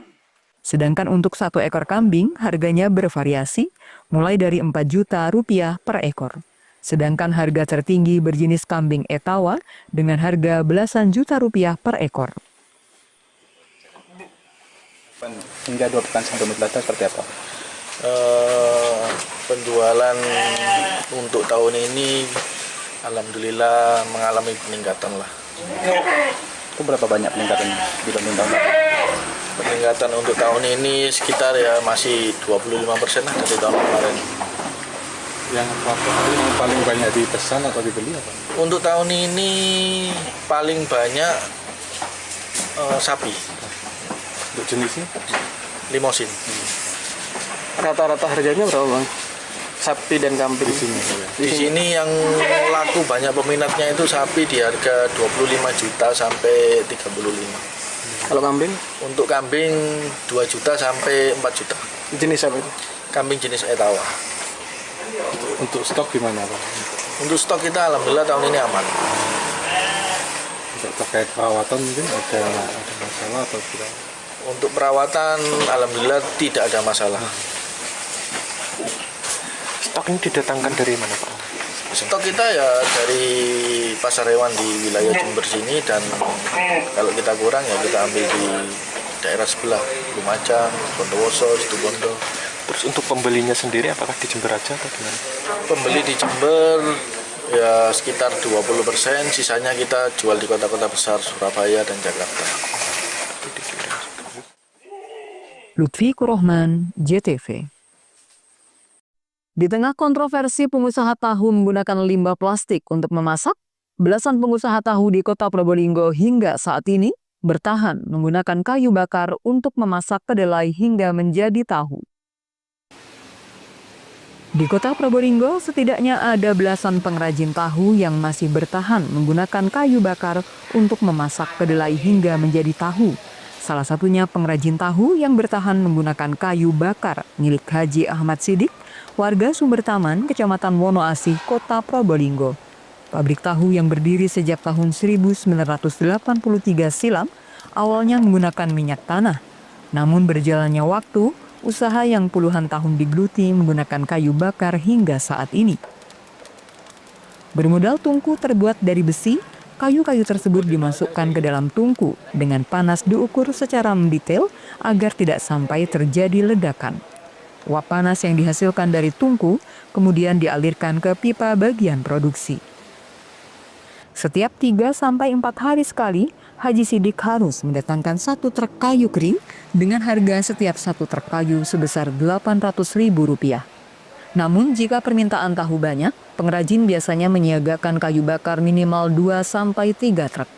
[SPEAKER 4] Sedangkan untuk 1 ekor kambing harganya bervariasi mulai dari 4 juta rupiah per ekor. Sedangkan harga tertinggi berjenis kambing etawa dengan harga belasan juta rupiah per ekor.
[SPEAKER 17] Hingga 2 pekan sebelum Idul Adha seperti apa?
[SPEAKER 18] Penjualan untuk tahun ini alhamdulillah mengalami peningkatan lah.
[SPEAKER 17] Itu berapa banyak peningkatannya dibanding tahun lalu?
[SPEAKER 18] Peningkatan untuk tahun ini sekitar ya masih 25% lah dari tahun kemarin.
[SPEAKER 15] Yang paling banyak dipesan atau dibeli apa?
[SPEAKER 18] Untuk tahun ini paling banyak sapi.
[SPEAKER 15] Untuk jenisnya?
[SPEAKER 18] Limosin.
[SPEAKER 17] Rata-rata harganya berapa, Bang? Sapi dan kambing
[SPEAKER 18] di sini yang laku banyak peminatnya itu sapi di harga 25 juta sampai 35.
[SPEAKER 17] Kalau kambing?
[SPEAKER 18] Untuk kambing 2 juta sampai 4 juta.
[SPEAKER 17] Jenis apa itu?
[SPEAKER 18] Kambing jenis etawa.
[SPEAKER 15] Untuk stok gimana, Pak?
[SPEAKER 18] Untuk stok kita alhamdulillah tahun ini aman.
[SPEAKER 15] Untuk terkait perawatan mungkin ada masalah atau tidak?
[SPEAKER 18] Untuk perawatan alhamdulillah tidak ada masalah.
[SPEAKER 17] Stok ini didatangkan dari mana, Pak?
[SPEAKER 18] Stok kita ya dari pasar hewan di wilayah Jember sini, dan kalau kita kurang ya kita ambil di daerah sebelah, Lumajang, Bondowoso, Situbondo.
[SPEAKER 17] Terus untuk pembelinya sendiri apakah di Jember aja atau gimana?
[SPEAKER 18] Pembeli di Jember ya sekitar 20%, sisanya kita jual di kota-kota besar Surabaya dan Jakarta.
[SPEAKER 4] Lutfi Kurohman, JTV. Di tengah kontroversi pengusaha tahu menggunakan limbah plastik untuk memasak, belasan pengusaha tahu di Kota Probolinggo hingga saat ini bertahan menggunakan kayu bakar untuk memasak kedelai hingga menjadi tahu. Di kota Probolinggo, setidaknya ada belasan pengrajin tahu yang masih bertahan menggunakan kayu bakar untuk memasak kedelai hingga menjadi tahu. Salah satunya pengrajin tahu yang bertahan menggunakan kayu bakar milik Haji Ahmad Sidik, warga Sumbertaman, Kecamatan Wonoasih, Kota Probolinggo. Pabrik tahu yang berdiri sejak tahun 1983 silam, awalnya menggunakan minyak tanah. Namun berjalannya waktu, usaha yang puluhan tahun digeluti menggunakan kayu bakar hingga saat ini. Bermodal tungku terbuat dari besi, kayu-kayu tersebut dimasukkan ke dalam tungku dengan panas diukur secara mendetail agar tidak sampai terjadi ledakan. Uap panas yang dihasilkan dari tungku kemudian dialirkan ke pipa bagian produksi. Setiap 3-4 hari sekali, Haji Sidik harus mendatangkan 1 truk kayu kering dengan harga setiap 1 truk kayu sebesar Rp800.000. Namun jika permintaan tahu banyak, pengrajin biasanya menyiagakan kayu bakar minimal 2-3 truk.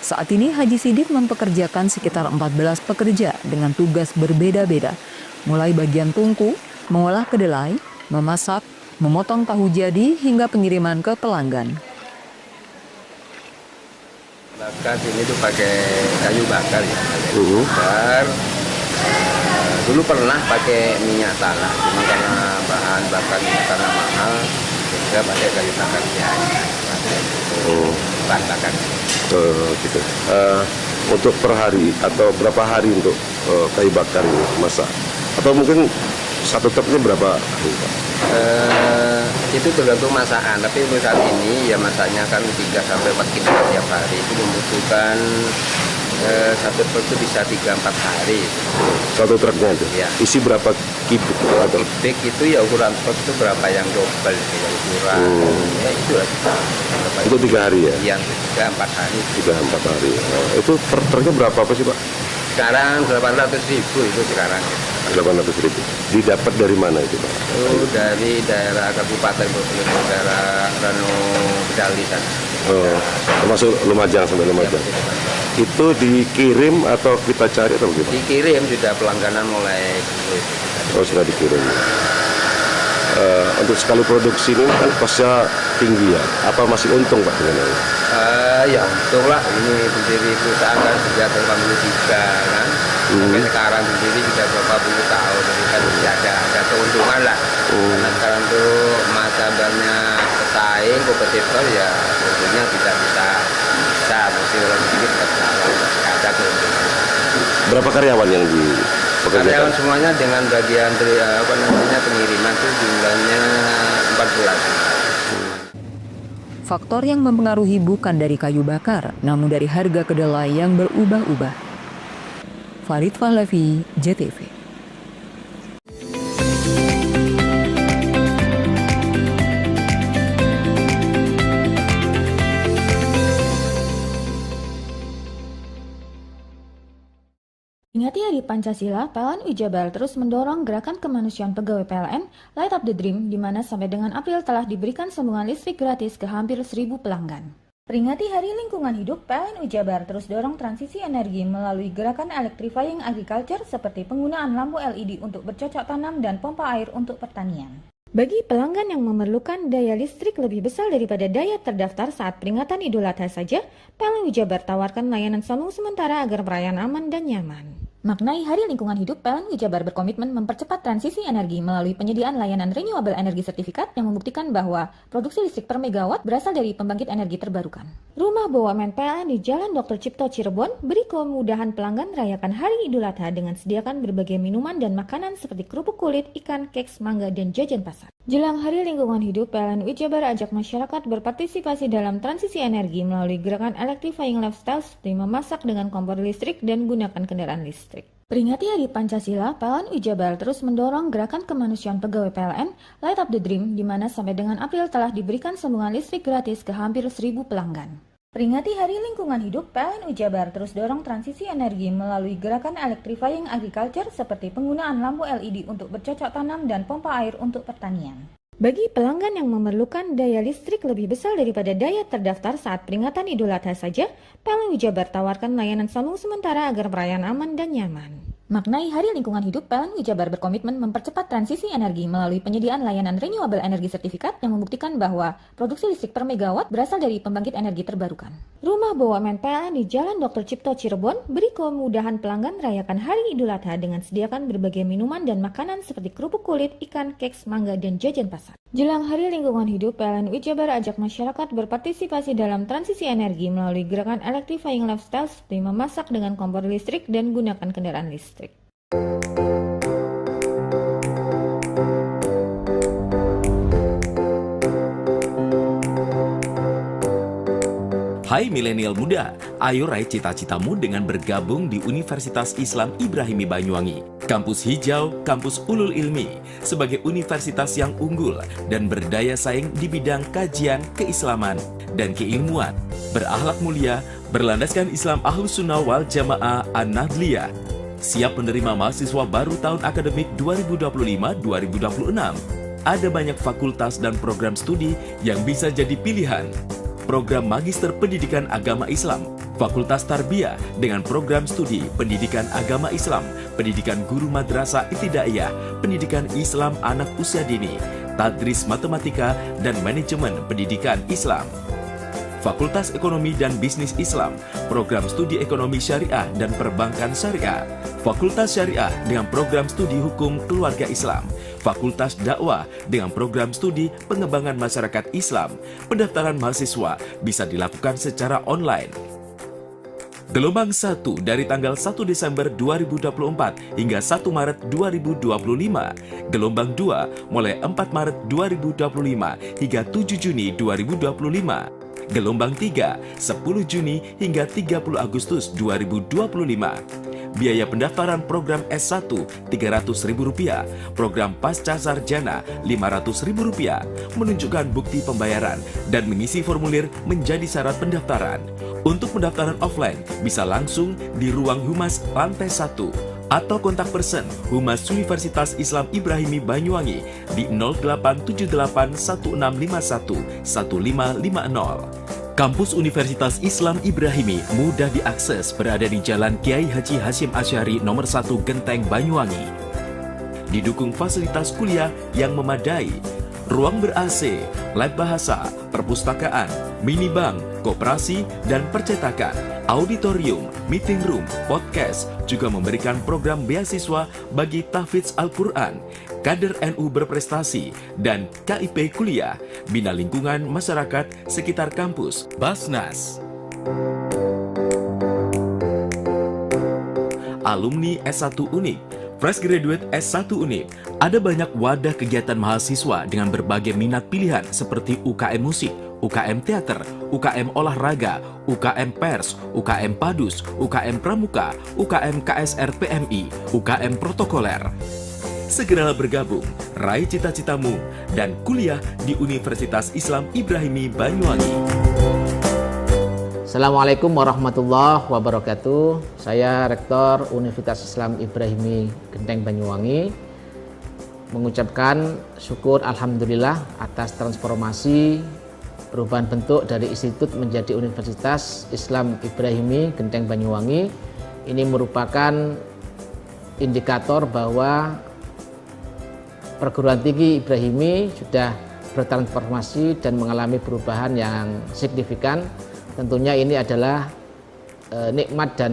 [SPEAKER 4] Saat ini Haji Sidik mempekerjakan sekitar 14 pekerja dengan tugas berbeda-beda, mulai bagian tungku, mengolah kedelai, memasak, memotong tahu jadi hingga pengiriman ke pelanggan.
[SPEAKER 19] Bakar ini tuh pakai kayu bakar ya, bakar. Dulu pernah pakai minyak tanah, cuma karena bahan bakar minyak tanah mahal, sehingga pakai kayu bakar biasa. Bahan bakar.
[SPEAKER 20] Gitu. Untuk per hari atau berapa hari untuk kayu bakar ini masak? Atau mungkin 1 truknya berapa hari, Pak?
[SPEAKER 19] Itu tergantung masakan, tapi untuk saat ini ya masaknya kan 3-4 kilo tiap hari, itu membutuhkan 1 truk itu bisa 3-4 hari.
[SPEAKER 20] 1 truknya itu?
[SPEAKER 19] Ya.
[SPEAKER 20] Isi berapa kubik?
[SPEAKER 19] Kubik itu ya ukuran truk itu berapa yang double, ya ukuran, ya itulah.
[SPEAKER 20] Itu 3 hari ya?
[SPEAKER 19] Yang 3-4 hari.
[SPEAKER 20] 3-4 hari. Itu per truknya berapa apa sih, Pak?
[SPEAKER 19] Sekarang 800.000 itu sekarang.
[SPEAKER 20] 800.000. Didapat dari mana itu, Pak?
[SPEAKER 19] Oh, dari daerah Kabupaten Probolinggo, daerah Rano Bedali sana.
[SPEAKER 20] Oh, termasuk Lumajang sampai Lumajang. Ya, itu dikirim atau kita cari atau bagaimana?
[SPEAKER 19] Dikirim, sudah pelangganan mulai.
[SPEAKER 20] Oh, sudah dikirim. Untuk sekali produksi ini kan kosnya tinggi ya. Apa masih untung, Pak, dengan ini?
[SPEAKER 19] Ya untung lah, ini berdiri perusahaan kan sejak tahun 83 kan. Sampai sekarang sendiri sudah berapa puluh tahun, jadi kan ada keuntungan lah. Karena sekarang tuh masa banyak pesaing, kompetitor ya tentunya tidak bisa mesti orang ini tetap jalan, ada keuntungan.
[SPEAKER 20] Berapa karyawan yang di
[SPEAKER 19] karyawan semuanya dengan bagian pengiriman itu jumlahnya 14.
[SPEAKER 4] Faktor yang mempengaruhi bukan dari kayu bakar, namun dari harga kedelai yang berubah-ubah. Farid Pahlavi, JTV.
[SPEAKER 6] Peringati Hari Pancasila, PLN Jabar terus mendorong gerakan kemanusiaan pegawai PLN Light Up the Dream, di mana sampai dengan April telah diberikan sambungan listrik gratis ke hampir 1.000 pelanggan. Peringati Hari Lingkungan Hidup, PLN Jabar terus dorong transisi energi melalui gerakan electrifying agriculture seperti penggunaan lampu LED untuk bercocok tanam dan pompa air untuk pertanian. Bagi pelanggan yang memerlukan daya listrik lebih besar daripada daya terdaftar saat peringatan Idul Adha saja, PLN Jabar tawarkan layanan sambung sementara agar perayaan aman dan nyaman. Maknai Hari Lingkungan Hidup, PLN Jabar berkomitmen mempercepat transisi energi melalui penyediaan layanan renewable energy sertifikat yang membuktikan bahwa produksi listrik per megawatt berasal dari pembangkit energi terbarukan. Rumah BUMN PLN di Jalan Dr. Cipto Cirebon beri kemudahan pelanggan merayakan Hari Idul Adha dengan sediakan berbagai minuman dan makanan seperti kerupuk kulit, ikan, keks, mangga, dan jajan pasar. Jelang Hari Lingkungan Hidup, PLN Jabar ajak masyarakat berpartisipasi dalam transisi energi melalui gerakan electrifying lifestyle seperti memasak dengan kompor listrik dan gunakan kendaraan listrik. Peringati Hari Pancasila, PLN Jabar terus mendorong gerakan kemanusiaan pegawai PLN Light Up the Dream, di mana sampai dengan April telah diberikan sambungan listrik gratis ke hampir 1.000 pelanggan. Peringati Hari Lingkungan Hidup, PLN Jabar terus dorong transisi energi melalui gerakan electrifying agriculture seperti penggunaan lampu LED untuk bercocok tanam dan pompa air untuk pertanian. Bagi pelanggan yang memerlukan daya listrik lebih besar daripada daya terdaftar saat peringatan Idul Adha saja, PLN Wijabar tawarkan layanan sambung sementara agar perayaan aman dan nyaman. Maknai Hari Lingkungan Hidup, PLN Wijabar berkomitmen mempercepat transisi energi melalui penyediaan layanan renewable energy sertifikat yang membuktikan bahwa produksi listrik per megawatt berasal dari pembangkit energi terbarukan. Rumah BUMN PLN di Jalan Dr. Cipto Cirebon beri kemudahan pelanggan merayakan Hari Idul Adha dengan sediakan berbagai minuman dan makanan seperti kerupuk kulit, ikan, keks, mangga, dan jajan pasar. Jelang Hari Lingkungan Hidup, PLN Wijabar ajak masyarakat berpartisipasi dalam transisi energi melalui gerakan electrifying lifestyle seperti memasak dengan kompor listrik dan gunakan kendaraan listrik.
[SPEAKER 7] Hai milenial muda, ayo raih cita-citamu dengan bergabung di Universitas Islam Ibrahimi Banyuwangi. Kampus hijau, kampus ulul ilmi, sebagai universitas yang unggul dan berdaya saing di bidang kajian, keislaman, dan keilmuan. Berakhlak mulia, berlandaskan Islam Ahlus Sunnah wal Jamaah An-Nahdliyah. Siap menerima mahasiswa baru tahun akademik 2025-2026. Ada banyak fakultas dan program studi yang bisa jadi pilihan. Program Magister Pendidikan Agama Islam, Fakultas Tarbiyah dengan program studi Pendidikan Agama Islam, Pendidikan Guru Madrasah Ibtidaiyah, Pendidikan Islam Anak Usia Dini, Tadris Matematika, dan Manajemen Pendidikan Islam. Fakultas Ekonomi dan Bisnis Islam, program studi Ekonomi Syariah dan Perbankan Syariah, Fakultas Syariah dengan program studi Hukum Keluarga Islam, Fakultas Dakwah dengan program studi Pengembangan Masyarakat Islam. Pendaftaran mahasiswa bisa dilakukan secara online. Gelombang 1 dari tanggal 1 Desember 2024 hingga 1 Maret 2025. Gelombang 2 mulai 4 Maret 2025 hingga 7 Juni 2025. Gelombang 3, 10 Juni hingga 30 Agustus 2025. Biaya pendaftaran program S1 Rp300.000, program Pasca Sarjana Rp500.000, menunjukkan bukti pembayaran dan mengisi formulir menjadi syarat pendaftaran. Untuk pendaftaran offline bisa langsung di ruang Humas lantai 1 atau kontak person Humas Universitas Islam Ibrahimi Banyuwangi di 087816511550. Kampus Universitas Islam Ibrahimi mudah diakses, berada di Jalan Kiai Haji Hasyim Asy'ari nomor 1 Genteng Banyuwangi. Didukung fasilitas kuliah yang memadai, ruang ber-AC, lab bahasa, perpustakaan, minibank, koperasi, dan percetakan, auditorium, meeting room, podcast, juga memberikan program beasiswa bagi tahfidz Al-Quran, kader NU berprestasi, dan KIP kuliah, bina lingkungan masyarakat sekitar kampus, Basnas. Alumni S1 Unip, Fresh Graduate S1 Unip, ada banyak wadah kegiatan mahasiswa dengan berbagai minat pilihan seperti UKM Musik, UKM Teater, UKM Olahraga, UKM Pers, UKM Padus, UKM Pramuka, UKM KSR PMI, UKM Protokoler. Segeralah bergabung, raih cita-citamu, dan kuliah di Universitas Islam Ibrahimi Banyuwangi.
[SPEAKER 8] Assalamualaikum warahmatullahi wabarakatuh. Saya Rektor Universitas Islam Ibrahimi Genteng Banyuwangi mengucapkan syukur alhamdulillah atas transformasi perubahan bentuk dari institut menjadi Universitas Islam Ibrahimi Genteng Banyuwangi. Ini merupakan indikator bahwa perguruan tinggi Ibrahimi sudah bertransformasi dan mengalami perubahan yang signifikan. Tentunya ini adalah nikmat dan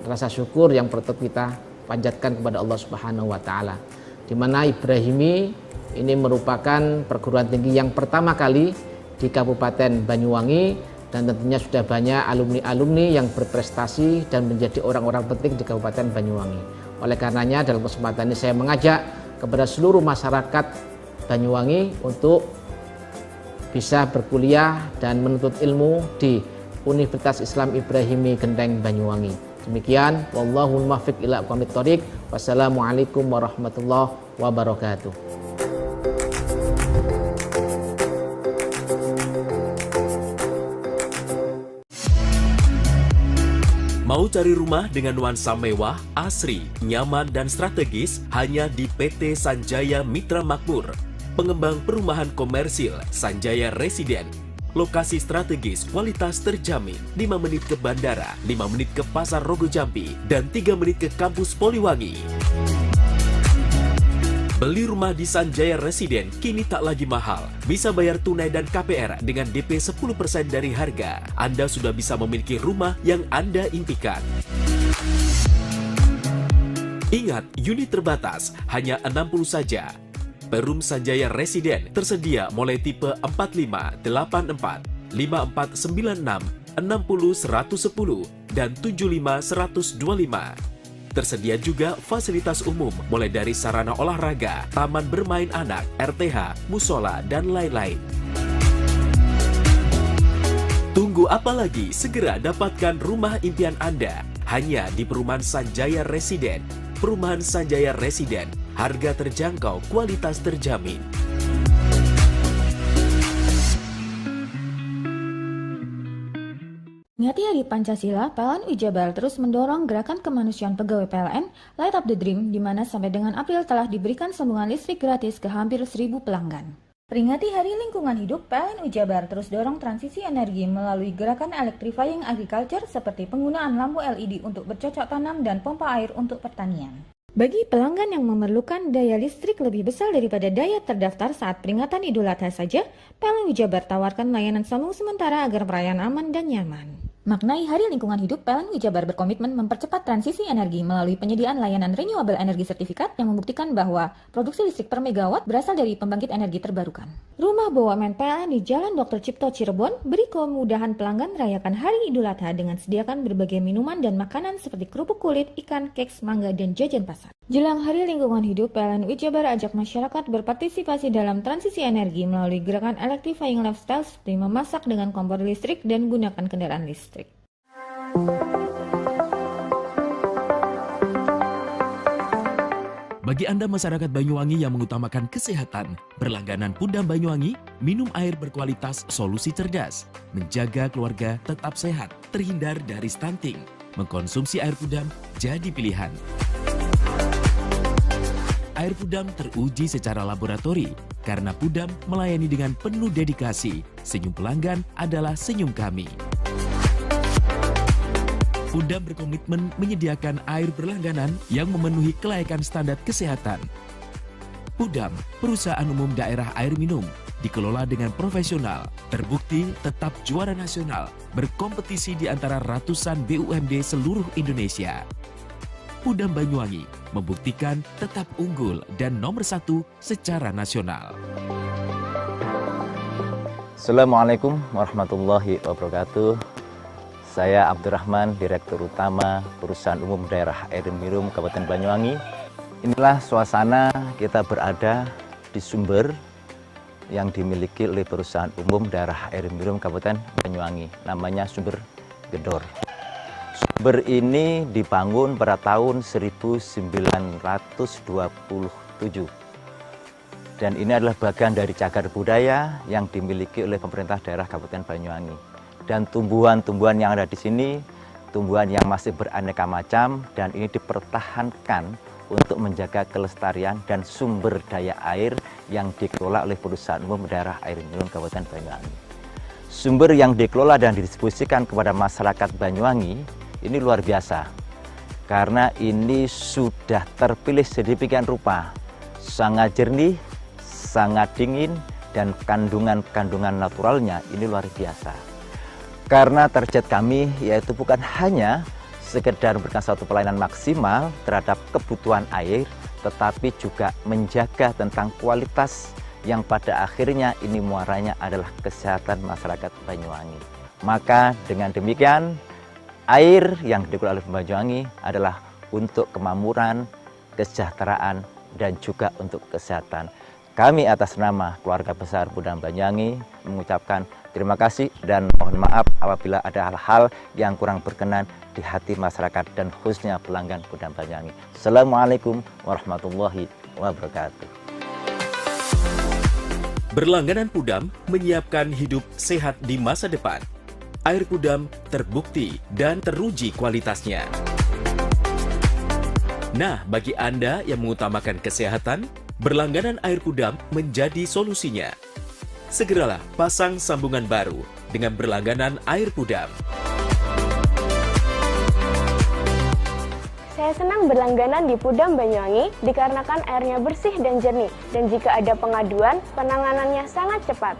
[SPEAKER 8] rasa syukur yang perlu kita panjatkan kepada Allah Subhanahu wa taala. Di mana Ibrahimi ini merupakan perguruan tinggi yang pertama kali di Kabupaten Banyuwangi, dan tentunya sudah banyak alumni-alumni yang berprestasi dan menjadi orang-orang penting di Kabupaten Banyuwangi. Oleh karenanya dalam kesempatan ini saya mengajak kepada seluruh masyarakat Banyuwangi untuk bisa berkuliah dan menuntut ilmu di Universitas Islam Ibrahimi Genteng Banyuwangi. Demikian, wallahul muwaffiq ila aqwamit thoriq. Wassalamualaikum warahmatullahi wabarakatuh.
[SPEAKER 7] Mau cari rumah dengan nuansa mewah, asri, nyaman, dan strategis hanya di PT Sanjaya Mitra Makmur. pengembang perumahan komersil Sanjaya Residen. Lokasi strategis, kualitas terjamin, 5 menit ke bandara, 5 menit ke Pasar Rogo Jambi, dan 3 menit ke kampus Poliwangi. Beli rumah di Sanjaya Residen kini tak lagi mahal. Bisa bayar tunai dan KPR dengan DP 10% dari harga. Anda sudah bisa memiliki rumah yang Anda impikan. Ingat, unit terbatas, hanya 60 saja. Perum Sanjaya Residen tersedia mulai tipe 45, 84, 5496, 60 110, dan 75 125. Tersedia juga fasilitas umum mulai dari sarana olahraga, taman bermain anak, RTH, musola, dan lain-lain. Tunggu apa lagi? Segera dapatkan rumah impian Anda hanya di Perumahan Sanjaya Residen. Perumahan Sanjaya Residen, harga terjangkau, kualitas terjamin.
[SPEAKER 6] Ngati Hari Pancasila, PLN Jabar terus mendorong gerakan kemanusiaan pegawai PLN Light Up the Dream, di mana sampai dengan April telah diberikan sambungan listrik gratis ke hampir 1.000 pelanggan. Peringati Hari Lingkungan Hidup, PLN Jabar terus dorong transisi energi melalui gerakan electrifying agriculture seperti penggunaan lampu LED untuk bercocok tanam dan pompa air untuk pertanian. Bagi pelanggan yang memerlukan daya listrik lebih besar daripada daya terdaftar saat peringatan Idul Adha saja, PLN Jabar tawarkan layanan sambung sementara agar perayaan aman dan nyaman. Maknai Hari Lingkungan Hidup, PLN Jabar berkomitmen mempercepat transisi energi melalui penyediaan layanan renewable energy sertifikat yang membuktikan bahwa produksi listrik per megawatt berasal dari pembangkit energi terbarukan. Rumah BUMN PLN di Jalan Dr. Cipto Cirebon beri kemudahan pelanggan merayakan Hari Idul Adha dengan sediakan berbagai minuman dan makanan seperti kerupuk kulit, ikan, keks, mangga, dan jajan pasar. Jelang Hari Lingkungan Hidup, PLN Jabar ajak masyarakat berpartisipasi dalam transisi energi melalui gerakan electrifying lifestyle seperti memasak dengan kompor listrik dan gunakan kendaraan listrik.
[SPEAKER 7] Bagi Anda masyarakat Banyuwangi yang mengutamakan kesehatan, berlangganan Pudam Banyuwangi, minum air berkualitas solusi cerdas, menjaga keluarga tetap sehat, terhindar dari stunting. Mengkonsumsi air Pudam jadi pilihan. Air Pudam teruji secara laboratori karena Pudam melayani dengan penuh dedikasi. Senyum pelanggan adalah senyum kami. Pudam berkomitmen menyediakan air berlangganan yang memenuhi kelayakan standar kesehatan. Pudam, perusahaan umum daerah air minum, dikelola dengan profesional, terbukti tetap juara nasional, berkompetisi di antara ratusan BUMD seluruh Indonesia. Pudam Banyuwangi membuktikan tetap unggul dan nomor 1 secara nasional.
[SPEAKER 21] Assalamualaikum warahmatullahi wabarakatuh. Saya Abdurrahman, Direktur Utama Perusahaan Umum Daerah Air Minum Kabupaten Banyuwangi. Inilah suasana kita berada di sumber yang dimiliki oleh Perusahaan Umum Daerah Air Minum Kabupaten Banyuwangi. Namanya Sumber Gedor. Sumber ini dibangun pada tahun 1927. Dan ini adalah bagian dari cagar budaya yang dimiliki oleh pemerintah daerah Kabupaten Banyuwangi. Dan tumbuhan-tumbuhan yang ada di sini, tumbuhan yang masih beraneka macam, dan ini dipertahankan untuk menjaga kelestarian dan sumber daya air yang dikelola oleh Perusahaan Umum Daerah Air Minum Kabupaten Banyuwangi. Sumber yang dikelola dan didistribusikan kepada masyarakat Banyuwangi ini luar biasa, karena ini sudah terpilih sedemikian rupa, sangat jernih, sangat dingin, dan kandungan-kandungan naturalnya ini luar biasa. Karena target kami yaitu bukan hanya sekedar memberikan satu pelayanan maksimal terhadap kebutuhan air, tetapi juga menjaga tentang kualitas yang pada akhirnya ini muaranya adalah kesehatan masyarakat Banyuwangi. Maka dengan demikian, air yang dikelola oleh Banyuwangi adalah untuk kemakmuran, kesejahteraan, dan juga untuk kesehatan. Kami atas nama keluarga besar Pudam Banyuwangi mengucapkan terima kasih dan mohon maaf apabila ada hal-hal yang kurang berkenan di hati masyarakat dan khususnya pelanggan Pudam Banyuwangi. Assalamualaikum warahmatullahi wabarakatuh.
[SPEAKER 7] Berlangganan Pudam menyiapkan hidup sehat di masa depan. Air Pudam terbukti dan teruji kualitasnya. Nah, bagi Anda yang mengutamakan kesehatan, Berlangganan air Pudam menjadi solusinya. Segeralah pasang sambungan baru dengan berlangganan air Pudam.
[SPEAKER 2] Saya senang berlangganan di Pudam Banyuwangi dikarenakan airnya bersih dan jernih, dan jika ada pengaduan, penanganannya sangat cepat.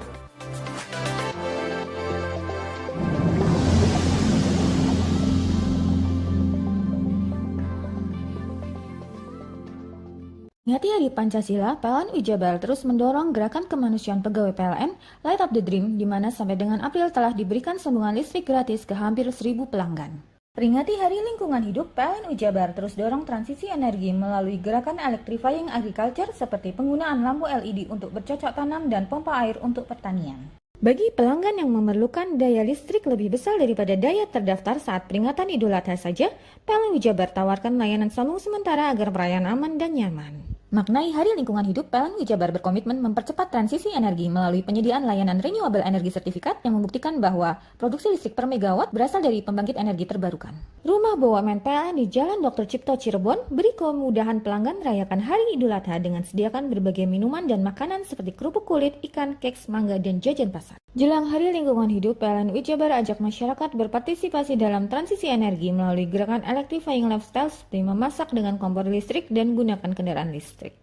[SPEAKER 6] Ngati Hari Pancasila, PLN Wijabel terus mendorong gerakan kemanusiaan pegawai PLN Light Up the Dream, di mana sampai dengan April telah diberikan sambungan listrik gratis ke hampir 1.000 pelanggan. Peringati Hari Lingkungan Hidup, PLN Wijabel terus dorong transisi energi melalui gerakan electrifying agriculture seperti penggunaan lampu LED untuk bercocok tanam dan pompa air untuk pertanian. Bagi pelanggan yang memerlukan daya listrik lebih besar daripada daya terdaftar saat peringatan Idul Adha saja, PLN Wijabel tawarkan layanan sambung sementara agar perayaan aman dan nyaman. Maknai Hari Lingkungan Hidup, PLN Wijabel berkomitmen mempercepat transisi energi melalui penyediaan layanan renewable energy certificate yang membuktikan bahwa produksi listrik per megawatt berasal dari pembangkit energi terbarukan. Rumah BUMN PLN di Jalan Dr. Cipto Cirebon beri kemudahan pelanggan merayakan Hari Idul Adha dengan sediakan berbagai minuman dan makanan seperti kerupuk kulit, ikan, keks, mangga, dan jajan pasar. Jelang Hari Lingkungan Hidup, PLN Wijabel ajak masyarakat berpartisipasi dalam transisi energi melalui gerakan electrifying lifestyle seperti memasak dengan kompor listrik dan gunakan kendaraan listrik.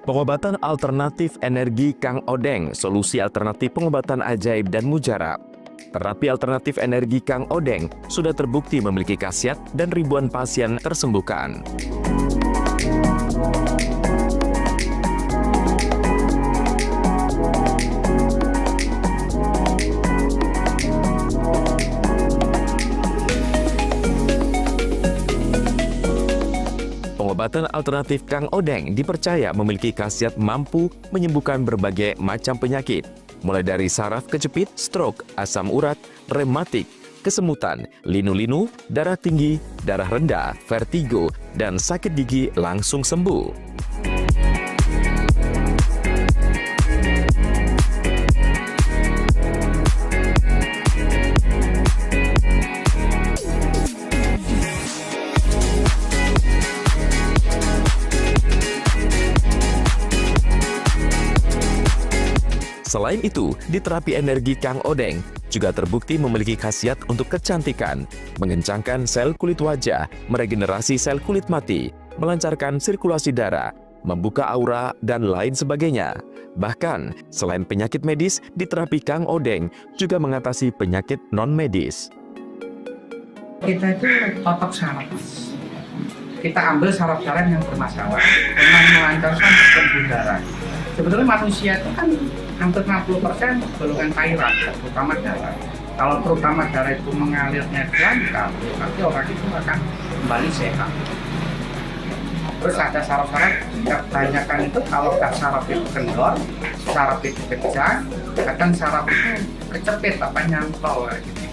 [SPEAKER 22] Pengobatan alternatif energi Kang Odeng, solusi alternatif pengobatan ajaib dan mujarab. Terapi alternatif energi Kang Odeng sudah terbukti memiliki khasiat dan ribuan pasien tersembuhkan. Pengobatan alternatif Kang Odeng dipercaya memiliki khasiat mampu menyembuhkan berbagai macam penyakit, mulai dari saraf kejepit, stroke, asam urat, rematik, kesemutan, linu-linu, darah tinggi, darah rendah, vertigo, dan sakit gigi langsung sembuh. Selain itu, di terapi energi Kang Odeng juga terbukti memiliki khasiat untuk kecantikan, mengencangkan sel kulit wajah, meregenerasi sel kulit mati, melancarkan sirkulasi darah, membuka aura, dan lain sebagainya. Bahkan, selain penyakit medis, di terapi Kang Odeng juga mengatasi penyakit non-medis.
[SPEAKER 14] Kita itu totok saraf. Kita ambil saraf-saraf yang bermasalah dengan melancarkan pembuluh darah. Sebetulnya manusia itu kan hampir 60% golongan cairan, terutama darah. Kalau terutama darah itu mengalirnya lancar, nanti orang itu akan kembali sehat. Terus ada saraf-saraf, kebanyakan itu kalau saraf itu kendor, saraf itu kejang, kadang saraf itu kecepit, nyantol gitu.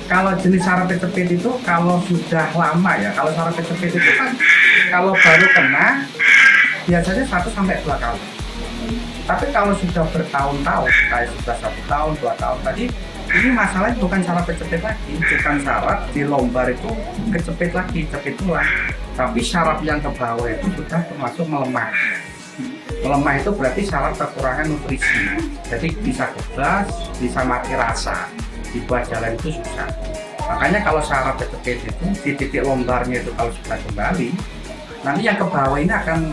[SPEAKER 14] Kalau jenis saraf kecepit itu kalau sudah lama ya, kalau saraf kecepit itu kan kalau baru kena biasanya 1-2 kali. Tapi kalau sudah bertahun-tahun, kayak sudah 1 tahun, 2 tahun tadi, ini masalahnya bukan saraf kecepit lagi, bukan saraf di lombar itu kecepit lagi, cepit tulang. Tapi saraf yang ke bawah itu sudah termasuk melemah. Melemah itu berarti saraf kekurangan nutrisi. Jadi bisa kebas, bisa mati rasa, dibuat jalan itu susah. Makanya kalau saraf kecepit itu di titik lombarnya itu kalau sudah kembali, nanti yang ke bawah ini akan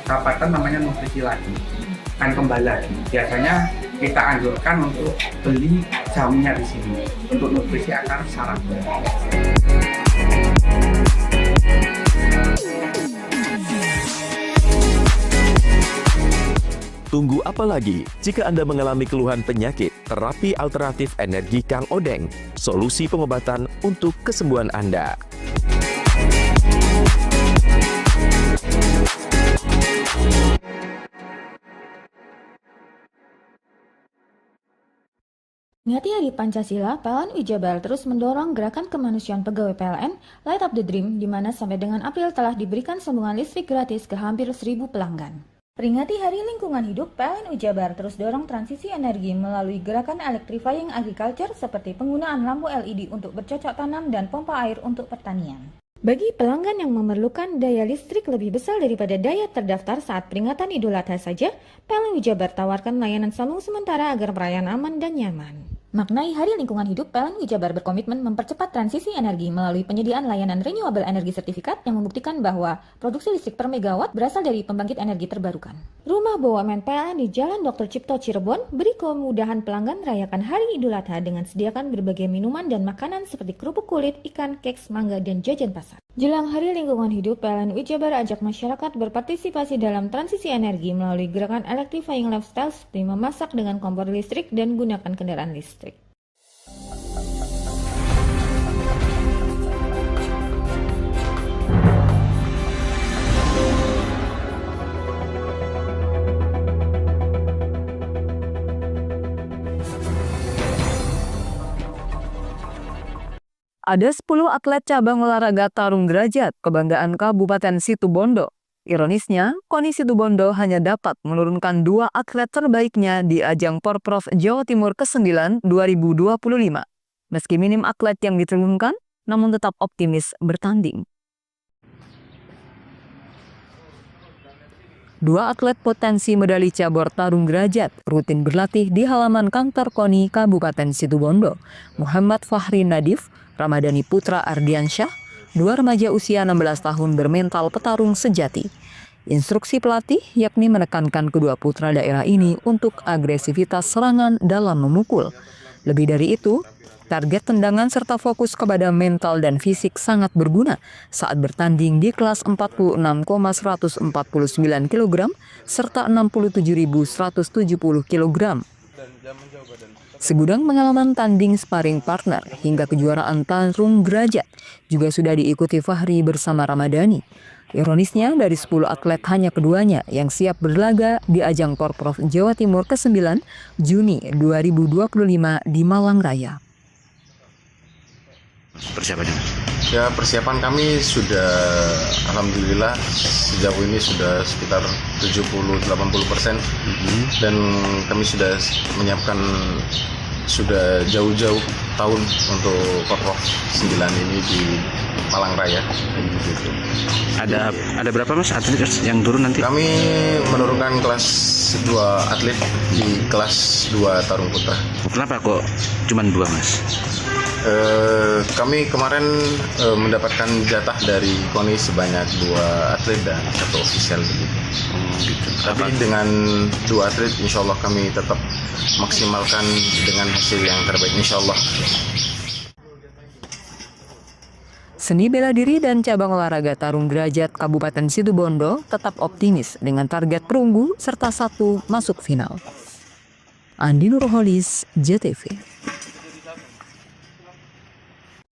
[SPEAKER 14] dapatkan namanya nutrisi lagi, akan kembali lagi. Biasanya kita anjurkan untuk beli jamnya di sini untuk nutrisi akar saraf.
[SPEAKER 22] Tunggu apa lagi? Jika Anda mengalami keluhan penyakit, terapi alternatif energi Kang Odeng, solusi pengobatan untuk kesembuhan Anda.
[SPEAKER 6] Ngati Hari Pancasila, PLN Wijabel terus mendorong gerakan kemanusiaan pegawai PLN Light Up the Dream, di mana sampai dengan April telah diberikan sambungan listrik gratis ke hampir 1.000 pelanggan. Peringati Hari Lingkungan Hidup, PLN Jabar terus dorong transisi energi melalui gerakan electrifying agriculture seperti penggunaan lampu LED untuk bercocok tanam dan pompa air untuk pertanian. Bagi pelanggan yang memerlukan daya listrik lebih besar daripada daya terdaftar saat peringatan Idul Adha saja, PLN Jabar tawarkan layanan sambung sementara agar perayaan aman dan nyaman. Maknai Hari Lingkungan Hidup, PLN Jabar berkomitmen mempercepat transisi energi melalui penyediaan layanan renewable energy sertifikat yang membuktikan bahwa produksi listrik per megawatt berasal dari pembangkit energi terbarukan. Rumah BUMN PLN di Jalan Dr. Cipto Cirebon beri kemudahan pelanggan merayakan Hari Idul Adha dengan sediakan berbagai minuman dan makanan seperti kerupuk kulit, ikan, keks, mangga, dan jajan pasar. Jelang Hari Lingkungan Hidup, PLN Jabar ajak masyarakat berpartisipasi dalam transisi energi melalui gerakan electrifying lifestyle seperti memasak dengan kompor listrik dan gunakan kendaraan listrik.
[SPEAKER 4] Ada 10 atlet cabang olahraga tarung derajat kebanggaan Kabupaten Situbondo. Ironisnya, KONI Situbondo hanya dapat menurunkan 2 atlet terbaiknya di ajang Porprov Jawa Timur ke-9 2025. Meski minim atlet yang diturunkan, namun tetap optimis bertanding. 2 atlet potensi medali cabur tarung derajat rutin berlatih di halaman kantor KONI Kabupaten Situbondo. Muhammad Fahri Nadif, Ramadhani Putra Ardiansyah, 2 remaja usia 16 tahun bermental petarung sejati. Instruksi pelatih yakni menekankan kedua putra daerah ini untuk agresivitas serangan dalam memukul. Lebih dari itu, target tendangan serta fokus kepada mental dan fisik sangat berguna saat bertanding di kelas 46,149 kg serta 67.170 kg. Segudang pengalaman tanding sparring partner hingga kejuaraan tarung derajat juga sudah diikuti Fahri bersama Ramadhani. Ironisnya, dari 10 atlet hanya keduanya yang siap berlaga di ajang Porprov Jawa Timur ke-9 Juni 2025 di Malang Raya.
[SPEAKER 1] Persiapannya?
[SPEAKER 3] Ya, persiapan kami sudah alhamdulillah sejauh ini sudah sekitar 70-80% dan kami sudah menyiapkan sudah jauh-jauh tahun untuk Porprov 9 ini di Malang Raya.
[SPEAKER 1] Ada berapa mas atlet yang turun nanti?
[SPEAKER 3] Kami menurunkan kelas 2 atlet di kelas 2 tarung putra.
[SPEAKER 1] Kenapa kok cuma 2 mas?
[SPEAKER 3] Kami kemarin mendapatkan jatah dari KONI sebanyak 2 atlet dan 1 ofisial begitu. Tapi dengan 2 atlet insya Allah kami tetap maksimalkan dengan hasil yang terbaik insya Allah.
[SPEAKER 4] Seni bela diri dan cabang olahraga tarung derajat Kabupaten Situbondo tetap optimis dengan target perunggu serta 1 masuk final. Andi Nurholis, JTV.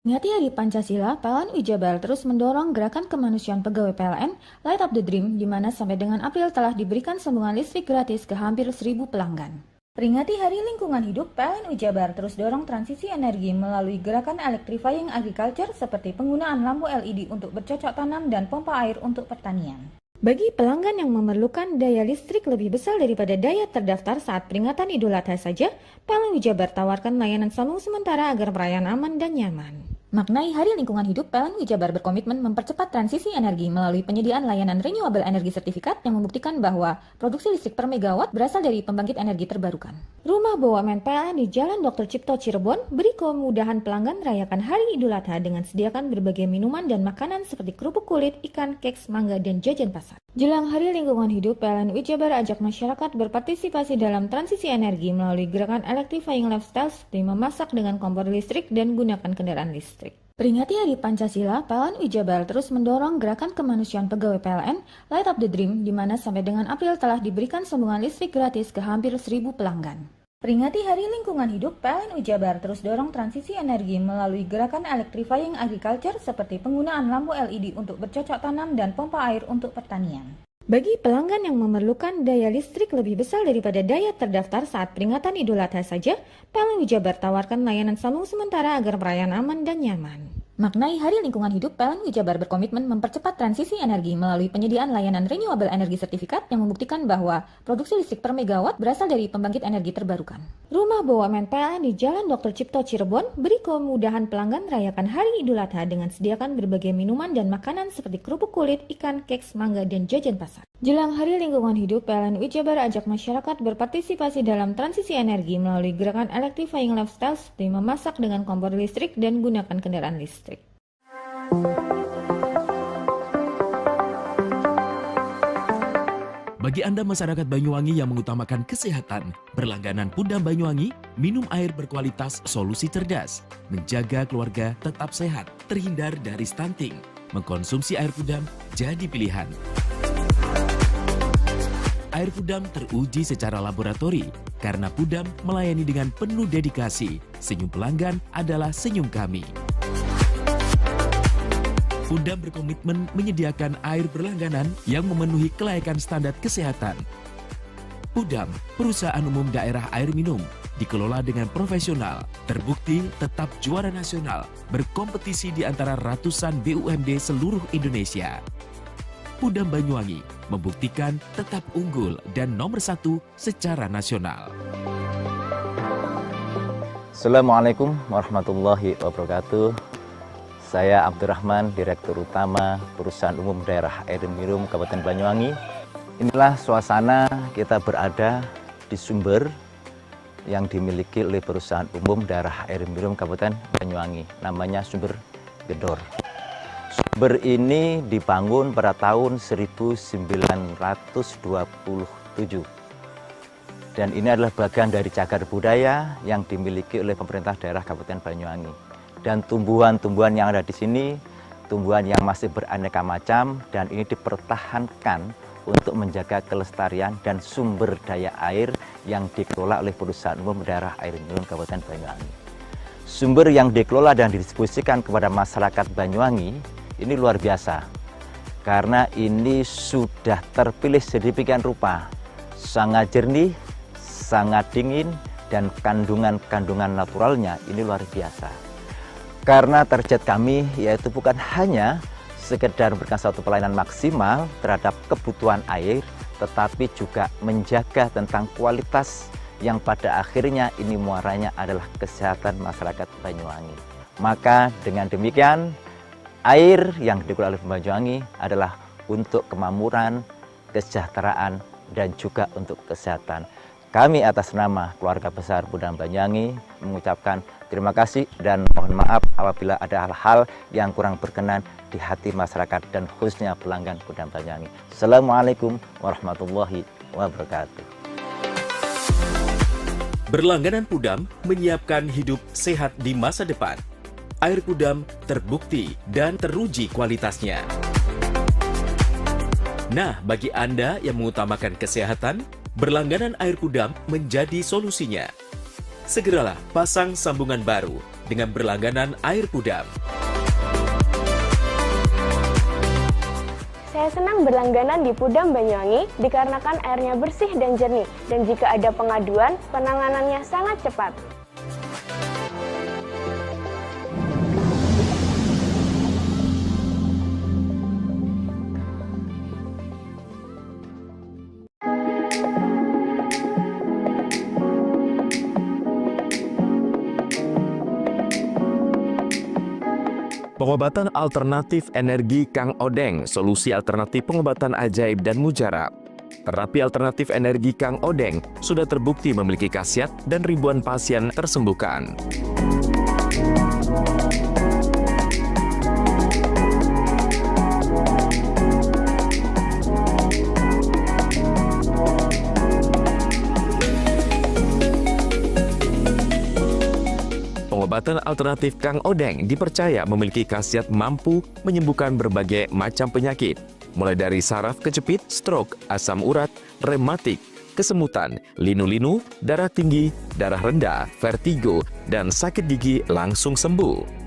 [SPEAKER 6] Ngati Hari Pancasila, PLN Jabar terus mendorong gerakan kemanusiaan pegawai PLN Light Up the Dream, di mana sampai dengan April telah diberikan sambungan listrik gratis ke hampir 1.000 pelanggan. Peringati Hari Lingkungan Hidup, PLN Jabar terus dorong transisi energi melalui gerakan electrifying agriculture seperti penggunaan lampu LED untuk bercocok tanam dan pompa air untuk pertanian. Bagi pelanggan yang memerlukan daya listrik lebih besar daripada daya terdaftar saat peringatan Idul Adha saja, PLN Jabar tawarkan layanan sambung sementara agar perayaan aman dan nyaman. Maknai Hari Lingkungan Hidup, PLN Jabar berkomitmen mempercepat transisi energi melalui penyediaan layanan renewable energy sertifikat yang membuktikan bahwa produksi listrik per megawatt berasal dari pembangkit energi terbarukan. Rumah BUMN PLN di Jalan Dr. Cipto Cirebon beri kemudahan pelanggan merayakan Hari Idul Adha dengan sediakan berbagai minuman dan makanan seperti kerupuk kulit, ikan, keks, mangga, dan jajan pasar. Jelang Hari Lingkungan Hidup, PLN Jabar ajak masyarakat berpartisipasi dalam transisi energi melalui gerakan electrifying lifestyle seperti memasak dengan kompor listrik dan gunakan kendaraan listrik. Peringati Hari Pancasila, PLN Jabar terus mendorong gerakan kemanusiaan pegawai PLN Light Up the Dream, di mana sampai dengan April telah diberikan sambungan listrik gratis ke hampir 1.000 pelanggan. Peringati Hari Lingkungan Hidup, PLN Jabar terus dorong transisi energi melalui gerakan electrifying agriculture seperti penggunaan lampu LED untuk bercocok tanam dan pompa air untuk pertanian. Bagi pelanggan yang memerlukan daya listrik lebih besar daripada daya terdaftar saat peringatan Idul Adha saja, PLN Jabar tawarkan layanan sambung sementara agar perayaan aman dan nyaman. Maknai Hari Lingkungan Hidup, PLN Jabar berkomitmen mempercepat transisi energi melalui penyediaan layanan renewable energy sertifikat yang membuktikan bahwa produksi listrik per megawatt berasal dari pembangkit energi terbarukan. Rumah BUMN PLN di Jalan Dr. Cipto Cirebon beri kemudahan pelanggan merayakan Hari Idul Adha dengan sediakan berbagai minuman dan makanan seperti kerupuk kulit, ikan, keks, mangga, dan jajan pasar. Jelang Hari Lingkungan Hidup, PLN Jabar ajak masyarakat berpartisipasi dalam transisi energi melalui gerakan electrifying lifestyle seperti memasak dengan kompor listrik dan gunakan kendaraan listrik.
[SPEAKER 7] Bagi Anda masyarakat Banyuwangi yang mengutamakan kesehatan, berlangganan Pudam Banyuwangi, minum air berkualitas solusi cerdas, menjaga keluarga tetap sehat, terhindar dari stunting. Mengkonsumsi air Pudam jadi pilihan. Air Pudam teruji secara laboratori karena Pudam melayani dengan penuh dedikasi. Senyum pelanggan adalah senyum kami. Pudam berkomitmen menyediakan air berlangganan yang memenuhi kelayakan standar kesehatan. Pudam, perusahaan umum daerah air minum, dikelola dengan profesional, terbukti tetap juara nasional, berkompetisi di antara ratusan BUMD seluruh Indonesia. Pudam Banyuwangi membuktikan tetap unggul dan nomor 1 secara nasional.
[SPEAKER 21] Assalamualaikum warahmatullahi wabarakatuh. Saya Abdurrahman, Direktur Utama Perusahaan Umum Daerah Air Minum Kabupaten Banyuwangi. Inilah suasana kita berada di sumber yang dimiliki oleh Perusahaan Umum Daerah Air Minum Kabupaten Banyuwangi. Namanya Sumber Gedor. Sumber ini dibangun pada tahun 1927. Dan ini adalah bagian dari cagar budaya yang dimiliki oleh pemerintah daerah Kabupaten Banyuwangi. Dan tumbuhan-tumbuhan yang ada di sini, tumbuhan yang masih beraneka macam, dan ini dipertahankan untuk menjaga kelestarian dan sumber daya air yang dikelola oleh Perusahaan Umum Daerah Air Minum Kabupaten Banyuwangi. Sumber yang dikelola dan didistribusikan kepada masyarakat Banyuwangi ini luar biasa, karena ini sudah terpilih sedemikian rupa, sangat jernih, sangat dingin, dan kandungan-kandungan naturalnya ini luar biasa. Karena target kami yaitu bukan hanya sekedar memberikan satu pelayanan maksimal terhadap kebutuhan air, tetapi juga menjaga tentang kualitas yang pada akhirnya ini muaranya adalah kesehatan masyarakat Banyuwangi. Maka dengan demikian, air yang dikelola oleh Banyuwangi adalah untuk kemakmuran, kesejahteraan, dan juga untuk kesehatan. Kami atas nama keluarga besar Pudam Banyuwangi mengucapkan terima kasih dan mohon maaf apabila ada hal-hal yang kurang berkenan di hati masyarakat dan khususnya pelanggan Pudam Banyuwangi. Assalamualaikum warahmatullahi wabarakatuh.
[SPEAKER 7] Berlangganan Pudam menyiapkan hidup sehat di masa depan. Air Pudam terbukti dan teruji kualitasnya. Nah, bagi Anda yang mengutamakan kesehatan, berlangganan air Pudam menjadi solusinya. Segeralah pasang sambungan baru dengan berlangganan air Pudam.
[SPEAKER 2] Saya senang berlangganan di Pudam Banyuwangi dikarenakan airnya bersih dan jernih, dan jika ada pengaduan, penanganannya sangat cepat.
[SPEAKER 22] Pengobatan alternatif energi Kang Odeng, solusi alternatif pengobatan ajaib dan mujarab. Terapi alternatif energi Kang Odeng sudah terbukti memiliki khasiat dan ribuan pasien tersembuhkan. Pengobatan alternatif Kang Odeng dipercaya memiliki khasiat mampu menyembuhkan berbagai macam penyakit, mulai dari saraf kejepit, stroke, asam urat, rematik, kesemutan, linu-linu, darah tinggi, darah rendah, vertigo, dan sakit gigi langsung sembuh.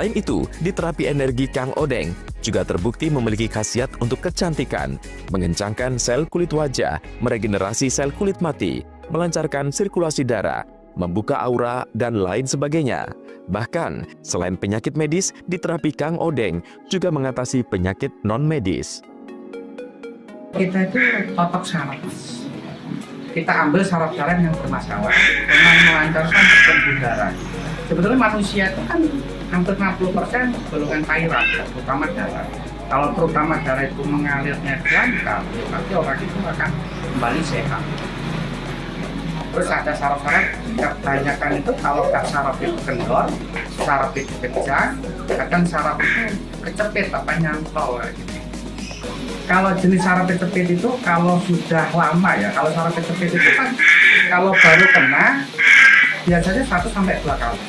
[SPEAKER 22] Selain itu, di terapi energi Kang Odeng juga terbukti memiliki khasiat untuk kecantikan, mengencangkan sel kulit wajah, meregenerasi sel kulit mati, melancarkan sirkulasi darah, membuka aura, dan lain sebagainya. Bahkan, selain penyakit medis, di terapi Kang Odeng juga mengatasi penyakit non-medis.
[SPEAKER 14] Kita itu totok saraf. Kita ambil saraf-saraf yang bermasalah dengan melancarkan pembuluh darah. Sebetulnya manusia itu kan hampir 60% golongan cairan, terutama darah. Kalau terutama darah itu mengalirnya lancar, berarti orang itu akan kembali sehat. Terus ada saraf-saraf, kebanyakan itu kalau saraf itu kendor, saraf itu pecah, kadang saraf itu kecepit apa nyantol gitu. Kalau jenis saraf kecepit itu kalau sudah lama ya, kalau saraf kecepit itu kan kalau baru kena biasanya 1-2 kali.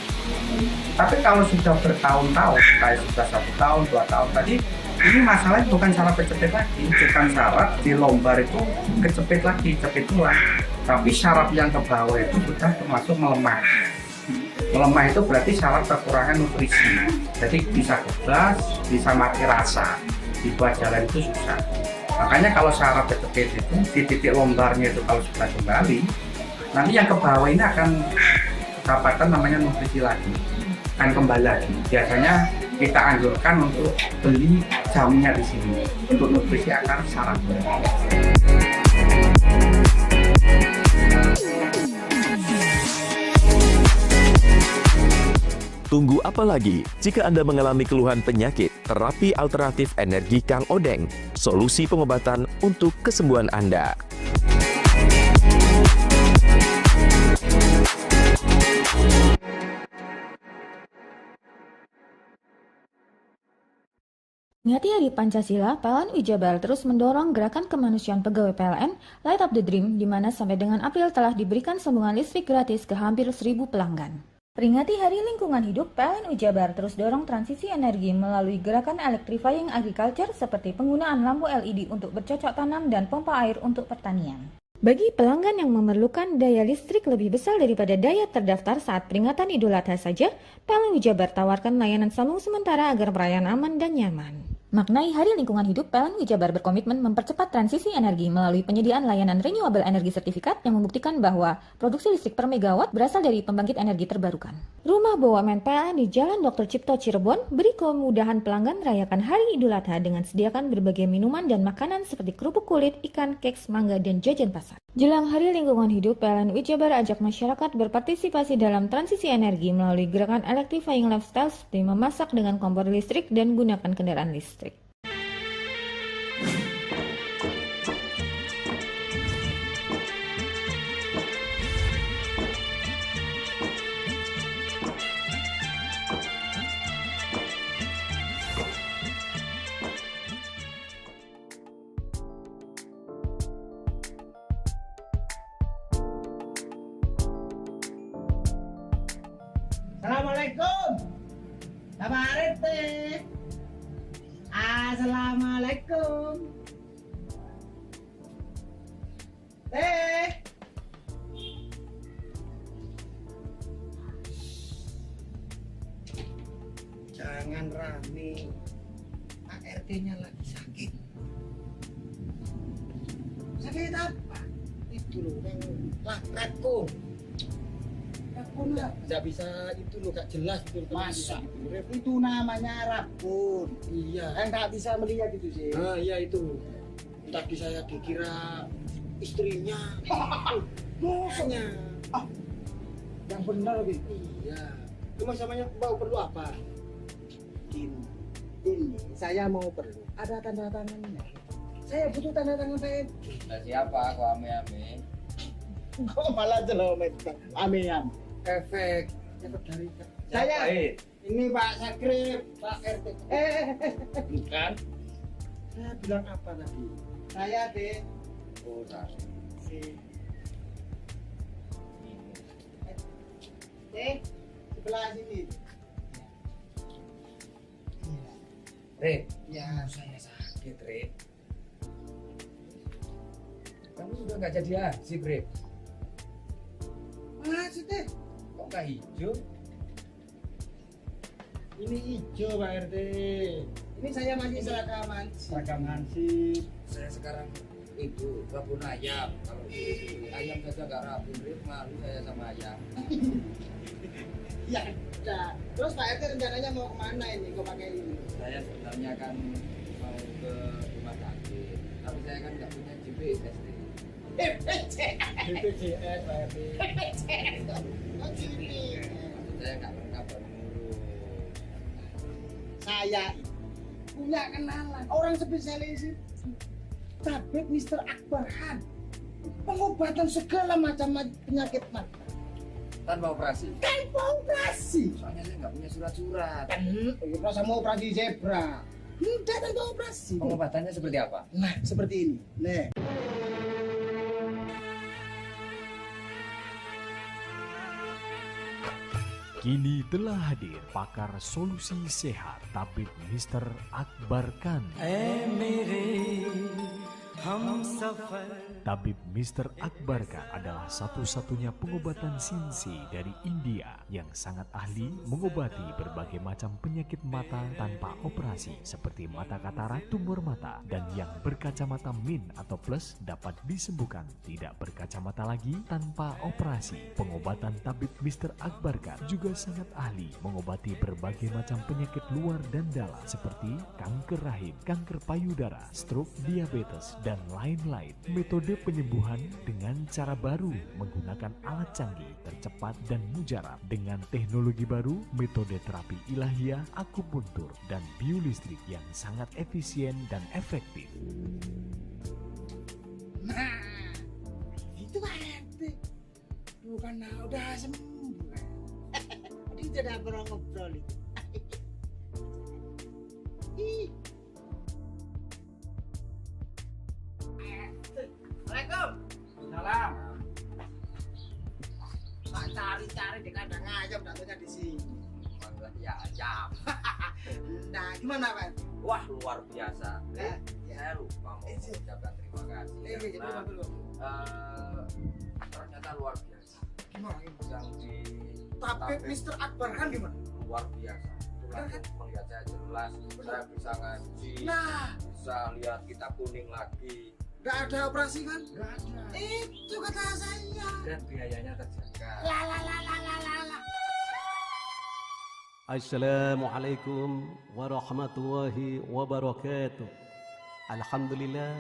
[SPEAKER 14] Tapi kalau sudah bertahun-tahun, kayak sudah 1 tahun, 2 tahun tadi, ini masalahnya bukan saraf kecepit lagi, bukan saraf di lombar itu kecepit lagi, cepit tulang. Tapi saraf yang ke bawah itu sudah termasuk melemah. Melemah itu berarti saraf kekurangan nutrisi. Jadi bisa kebas, bisa mati rasa. Dibuat jalan itu susah. Makanya kalau saraf kecepit itu di titik lombarnya itu kalau sudah kembali, nanti yang ke bawah ini akan dapatkan namanya nutrisi lagi, akan kembali lagi. Biasanya kita anjurkan untuk beli jamunya di sini untuk nutrisi akar saraf.
[SPEAKER 22] Tunggu apa lagi? Jika Anda mengalami keluhan penyakit, terapi alternatif energi Kang Odeng, solusi pengobatan untuk kesembuhan Anda.
[SPEAKER 6] Ngati Hari Pancasila, PLN Jabar terus mendorong gerakan kemanusiaan pegawai PLN Light Up the Dream, di mana sampai dengan April telah diberikan sambungan listrik gratis ke hampir 1.000 pelanggan. Peringati Hari Lingkungan Hidup, PLN Jabar terus dorong transisi energi melalui gerakan electrifying agriculture seperti penggunaan lampu LED untuk bercocok tanam dan pompa air untuk pertanian. Bagi pelanggan yang memerlukan daya listrik lebih besar daripada daya terdaftar saat peringatan Idul Adha saja, PLN Jabar tawarkan layanan sambung sementara agar perayaan aman dan nyaman. Maknai Hari Lingkungan Hidup, PLN Jabar berkomitmen mempercepat transisi energi melalui penyediaan layanan renewable energy sertifikat yang membuktikan bahwa produksi listrik per megawatt berasal dari pembangkit energi terbarukan. Rumah BUMN PLN di Jalan Dr. Cipto Cirebon beri kemudahan pelanggan merayakan Hari Idul Adha dengan sediakan berbagai minuman dan makanan seperti kerupuk kulit, ikan, keks, mangga, dan jajan pasar. Jelang Hari Lingkungan Hidup, PLN Jabar ajak masyarakat berpartisipasi dalam transisi energi melalui gerakan electrifying lifestyle seperti memasak dengan kompor listrik dan gunakan kendaraan listrik.
[SPEAKER 5] Assalamualaikum. Kabarin teh. Assalamualaikum. Teh. Jangan rame. ART-nya lagi sakit. Sakit apa? Itu loh yang lakratku. Nggak bisa itu loh, gak jelas itu. Masa itu namanya rabun. Iya, nggak bisa melihat itu sih. Ah iya itu. Tadi saya dikira istrinya. Bosnya. Yang benar gitu. Iya. Cuma samanya mau perlu apa? Ini saya mau perlu. Ada tanda tangannya. Saya butuh tanda tangan saya.
[SPEAKER 19] Nah, siapa kok ame-ame?
[SPEAKER 5] Kok malah jelomet ame-ame? Efek dari saya. Ini Pak Sakrip, Pak RT. Bukan. Saya bilang apa tadi? Saya deh. Oh, si. Sebelah sini.
[SPEAKER 19] Rip.
[SPEAKER 5] Ya, saya sakit,
[SPEAKER 19] Rip. Kamu sudah nggak jadi haji, Rip.
[SPEAKER 5] Maksudnya?
[SPEAKER 19] Kok nggak hijau?
[SPEAKER 5] Ini hijau Pak RT. Ini saya masih seragam hansip. Seragam hansip.
[SPEAKER 19] Saya sekarang ibu rabun ayam. Kalau ayam saja nggak rabun, malu saya sama ayam.
[SPEAKER 5] Ya udah. Terus Pak RT rencananya mau kemana ini? Kok pakai ini?
[SPEAKER 19] Saya sebenarnya kan mau ke rumah sakit, tapi saya kan nggak punya GPS.
[SPEAKER 5] BPJS Pak RT. BPJS. Oh gini.
[SPEAKER 19] Saya nggak lengkap mengurus.
[SPEAKER 5] Saya punya kenalan orang spesialis itu, Tabib Mr. Akbar Khan, pengobatan segala macam penyakit mata.
[SPEAKER 19] Tanpa operasi.
[SPEAKER 5] Tanpa operasi.
[SPEAKER 19] Soalnya saya nggak punya surat-surat.
[SPEAKER 5] Kan, masa mau operasi zebra? Tidak tanpa operasi.
[SPEAKER 19] Pengobatannya seperti apa?
[SPEAKER 5] Nah, seperti ini. Nih.
[SPEAKER 9] Kini telah hadir pakar solusi sehat Tabib Mr. Akbar Khan. Tabib Mr. Akbar Khan adalah satu-satunya pengobatan Sinsi dari India yang sangat ahli mengobati berbagai macam penyakit mata tanpa operasi seperti mata katarak, tumor mata, dan yang berkacamata min atau plus dapat disembuhkan tidak berkacamata lagi tanpa operasi. Pengobatan Tabib Mr. Akbar Khan juga sangat ahli mengobati berbagai macam penyakit luar dan dalam seperti kanker rahim, kanker payudara, stroke, diabetes, dan lain-lain. Metode penyembuhan dengan cara baru menggunakan alat canggih, tercepat dan mujarab dengan teknologi baru, metode terapi ilahiyah, akupuntur, dan biolistrik yang sangat efisien dan efektif.
[SPEAKER 5] Nah, itu Pak RT. Bukan udah sembuh. Tadi sudah pernah ngobrol itu. Assalamualaikum. Salam. Tak cari-cari di kandang ayam, datanya di sini.
[SPEAKER 19] Ya ayam.
[SPEAKER 5] Nah, gimana Pak?
[SPEAKER 19] Wah, luar biasa. Saya lupa mau mengucapkan terima kasih. Ternyata luar biasa.
[SPEAKER 5] Gimana?
[SPEAKER 19] Yang di
[SPEAKER 5] Tabib Mr. Akbar Khan gimana?
[SPEAKER 19] Luar biasa. Langsung melihat saya jelas, saya bisa ngaji,
[SPEAKER 5] Nah,
[SPEAKER 19] bisa lihat kitab kuning lagi.
[SPEAKER 5] nggak ada operasi kan? Nggak ada. Itu kata saya.
[SPEAKER 19] Dan biayanya terjaga.
[SPEAKER 5] La.
[SPEAKER 10] Assalamualaikum warahmatullahi wabarakatuh. Alhamdulillah,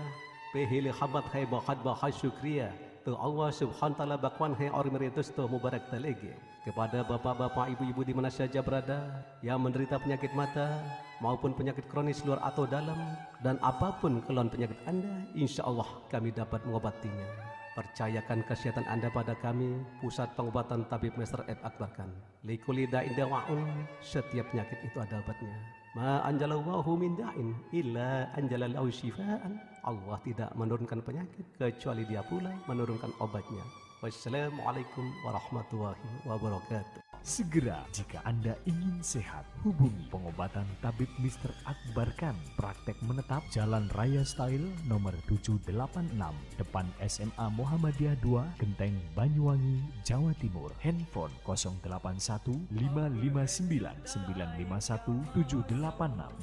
[SPEAKER 10] pehili khabat hai bakat bahas syukriya. Tu Allah subhanahu ta'ala bakwan hai ormeritus tu mubarak talegi. Kepada bapak-bapak, ibu-ibu di mana saja berada yang menderita penyakit mata maupun penyakit kronis luar atau dalam, dan apapun keluhan penyakit Anda, insya Allah kami dapat mengobatinya. Percayakan kesehatan Anda pada kami, Pusat Pengobatan Tabib Mr. Akbar Khan. Likuli da'in dawa'un, setiap penyakit itu ada obatnya. Ma anjalallahu min da'in illa anjalallahu syifaan. Allah tidak menurunkan penyakit kecuali Dia pula menurunkan obatnya. Wassalamualaikum warahmatullahi wabarakatuh.
[SPEAKER 9] Segera jika Anda ingin sehat, hubungi pengobatan Tabib Mr. Akbar Khan. Praktek menetap Jalan Raya Style nomor 786, depan SMA Muhammadiyah 2, Genteng, Banyuwangi, Jawa Timur. Handphone 081 559 951 786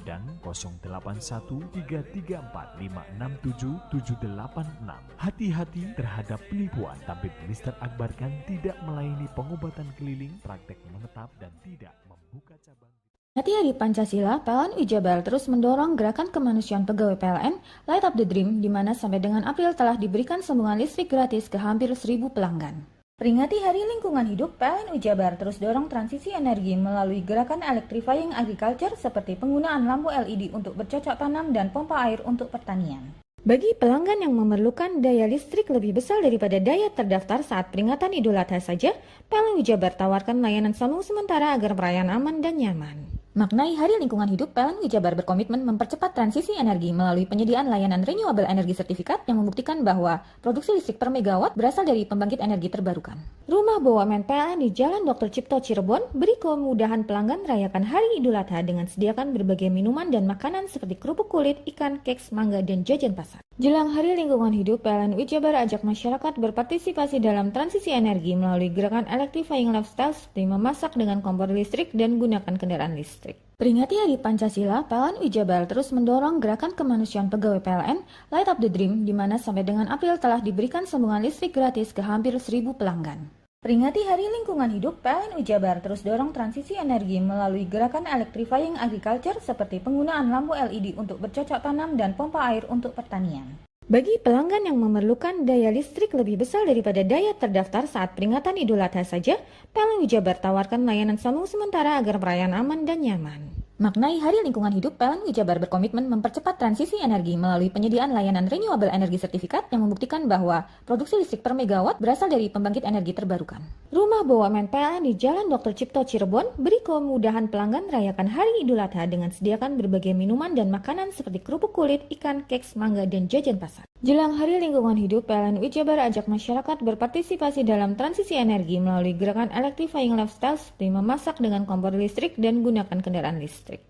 [SPEAKER 9] dan 081 334 567 786. Hati-hati terhadap penipuan. Tabib Mr. Akbar Khan tidak melayani pengobatan keliling, praktek menetap, dan tidak membuka cabang.
[SPEAKER 6] Peringati Hari Pancasila, PLN Jabar terus mendorong gerakan kemanusiaan pegawai PLN Light Up the Dream, di mana sampai dengan April telah diberikan sambungan listrik gratis ke hampir 1.000 pelanggan. Peringati Hari Lingkungan Hidup, PLN Jabar terus dorong transisi energi melalui gerakan electrifying agriculture seperti penggunaan lampu LED untuk bercocok tanam dan pompa air untuk pertanian. Bagi pelanggan yang memerlukan daya listrik lebih besar daripada daya terdaftar saat peringatan Idul Adha saja, PLN Jabar tawarkan layanan sambung sementara agar perayaan aman dan nyaman. Maknai Hari Lingkungan Hidup, PLN Jabar berkomitmen mempercepat transisi energi melalui penyediaan layanan renewable energy sertifikat yang membuktikan bahwa produksi listrik per megawatt berasal dari pembangkit energi terbarukan. Rumah BUMN PLN di Jalan Dr. Cipto Cirebon beri kemudahan pelanggan merayakan Hari Idul Adha dengan sediakan berbagai minuman dan makanan seperti kerupuk kulit, ikan, keks, mangga, dan jajan pasar. Jelang Hari Lingkungan Hidup, PLN Jabar ajak masyarakat berpartisipasi dalam transisi energi melalui gerakan electrifying lifestyle seperti memasak dengan kompor listrik dan gunakan kendaraan listrik. listrik. Peringati Hari Pancasila, PLN Jabar terus mendorong gerakan kemanusiaan pegawai PLN Light Up the Dream, di mana sampai dengan April telah diberikan sambungan listrik gratis ke hampir 1.000 pelanggan. Peringati Hari Lingkungan Hidup, PLN Jabar terus dorong transisi energi melalui gerakan electrifying agriculture seperti penggunaan lampu LED untuk bercocok tanam dan pompa air untuk pertanian. Bagi pelanggan yang memerlukan daya listrik lebih besar daripada daya terdaftar saat peringatan Idul Adha saja, PLN Jabar tawarkan layanan sambung sementara agar perayaan aman dan nyaman. Maknai Hari Lingkungan Hidup, PLN Jabar berkomitmen mempercepat transisi energi melalui penyediaan layanan renewable energy sertifikat yang membuktikan bahwa produksi listrik per megawatt berasal dari pembangkit energi terbarukan. Rumah BUMN PLN di Jalan Dr. Cipto Cirebon beri kemudahan pelanggan merayakan Hari Idul Adha dengan sediakan berbagai minuman dan makanan seperti kerupuk kulit, ikan, keks, mangga, dan jajan pasar. Jelang Hari Lingkungan Hidup, PLN Jabar ajak masyarakat berpartisipasi dalam transisi energi melalui gerakan electrifying lifestyle seperti memasak dengan kompor listrik dan gunakan kendaraan listrik.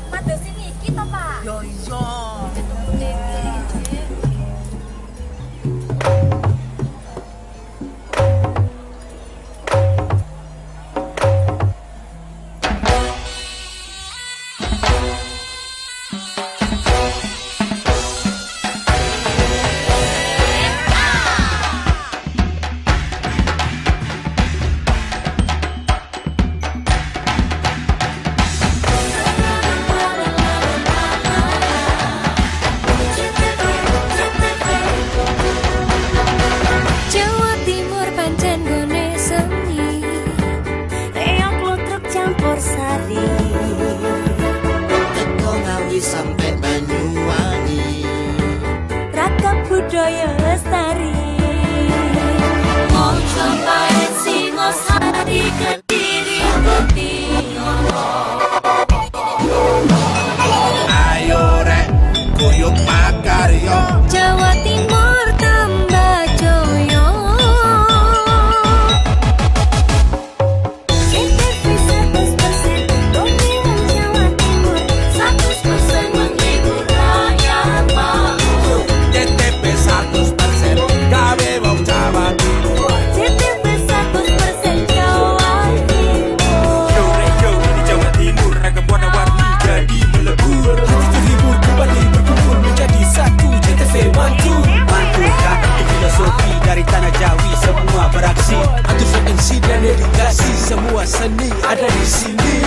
[SPEAKER 11] Pada sini kita, Pak. Yo.
[SPEAKER 13] Sampai Banyuwangi,
[SPEAKER 11] ragam budaya lestari. Mojo paling Singosari Kediri Bukti.
[SPEAKER 13] ayo rek kuyup makaryo,
[SPEAKER 11] Jawa Timur tambah joyo. CTV 100% dominan Jawa Timur, 100% menghibur rakyat makmur.
[SPEAKER 13] CTP 100% gawe wong Jawa Timur.
[SPEAKER 11] CTV 100% Jawa Timur.
[SPEAKER 13] Yo di Jawa Timur ragam warna-warni jadi melebur. Hati terhibur kembali berkumpul menjadi satu. CTV mantu datang filosofi dari tanah Jawi, semua beraksi. Antus MC dan edukasi, semua seni ada di sini.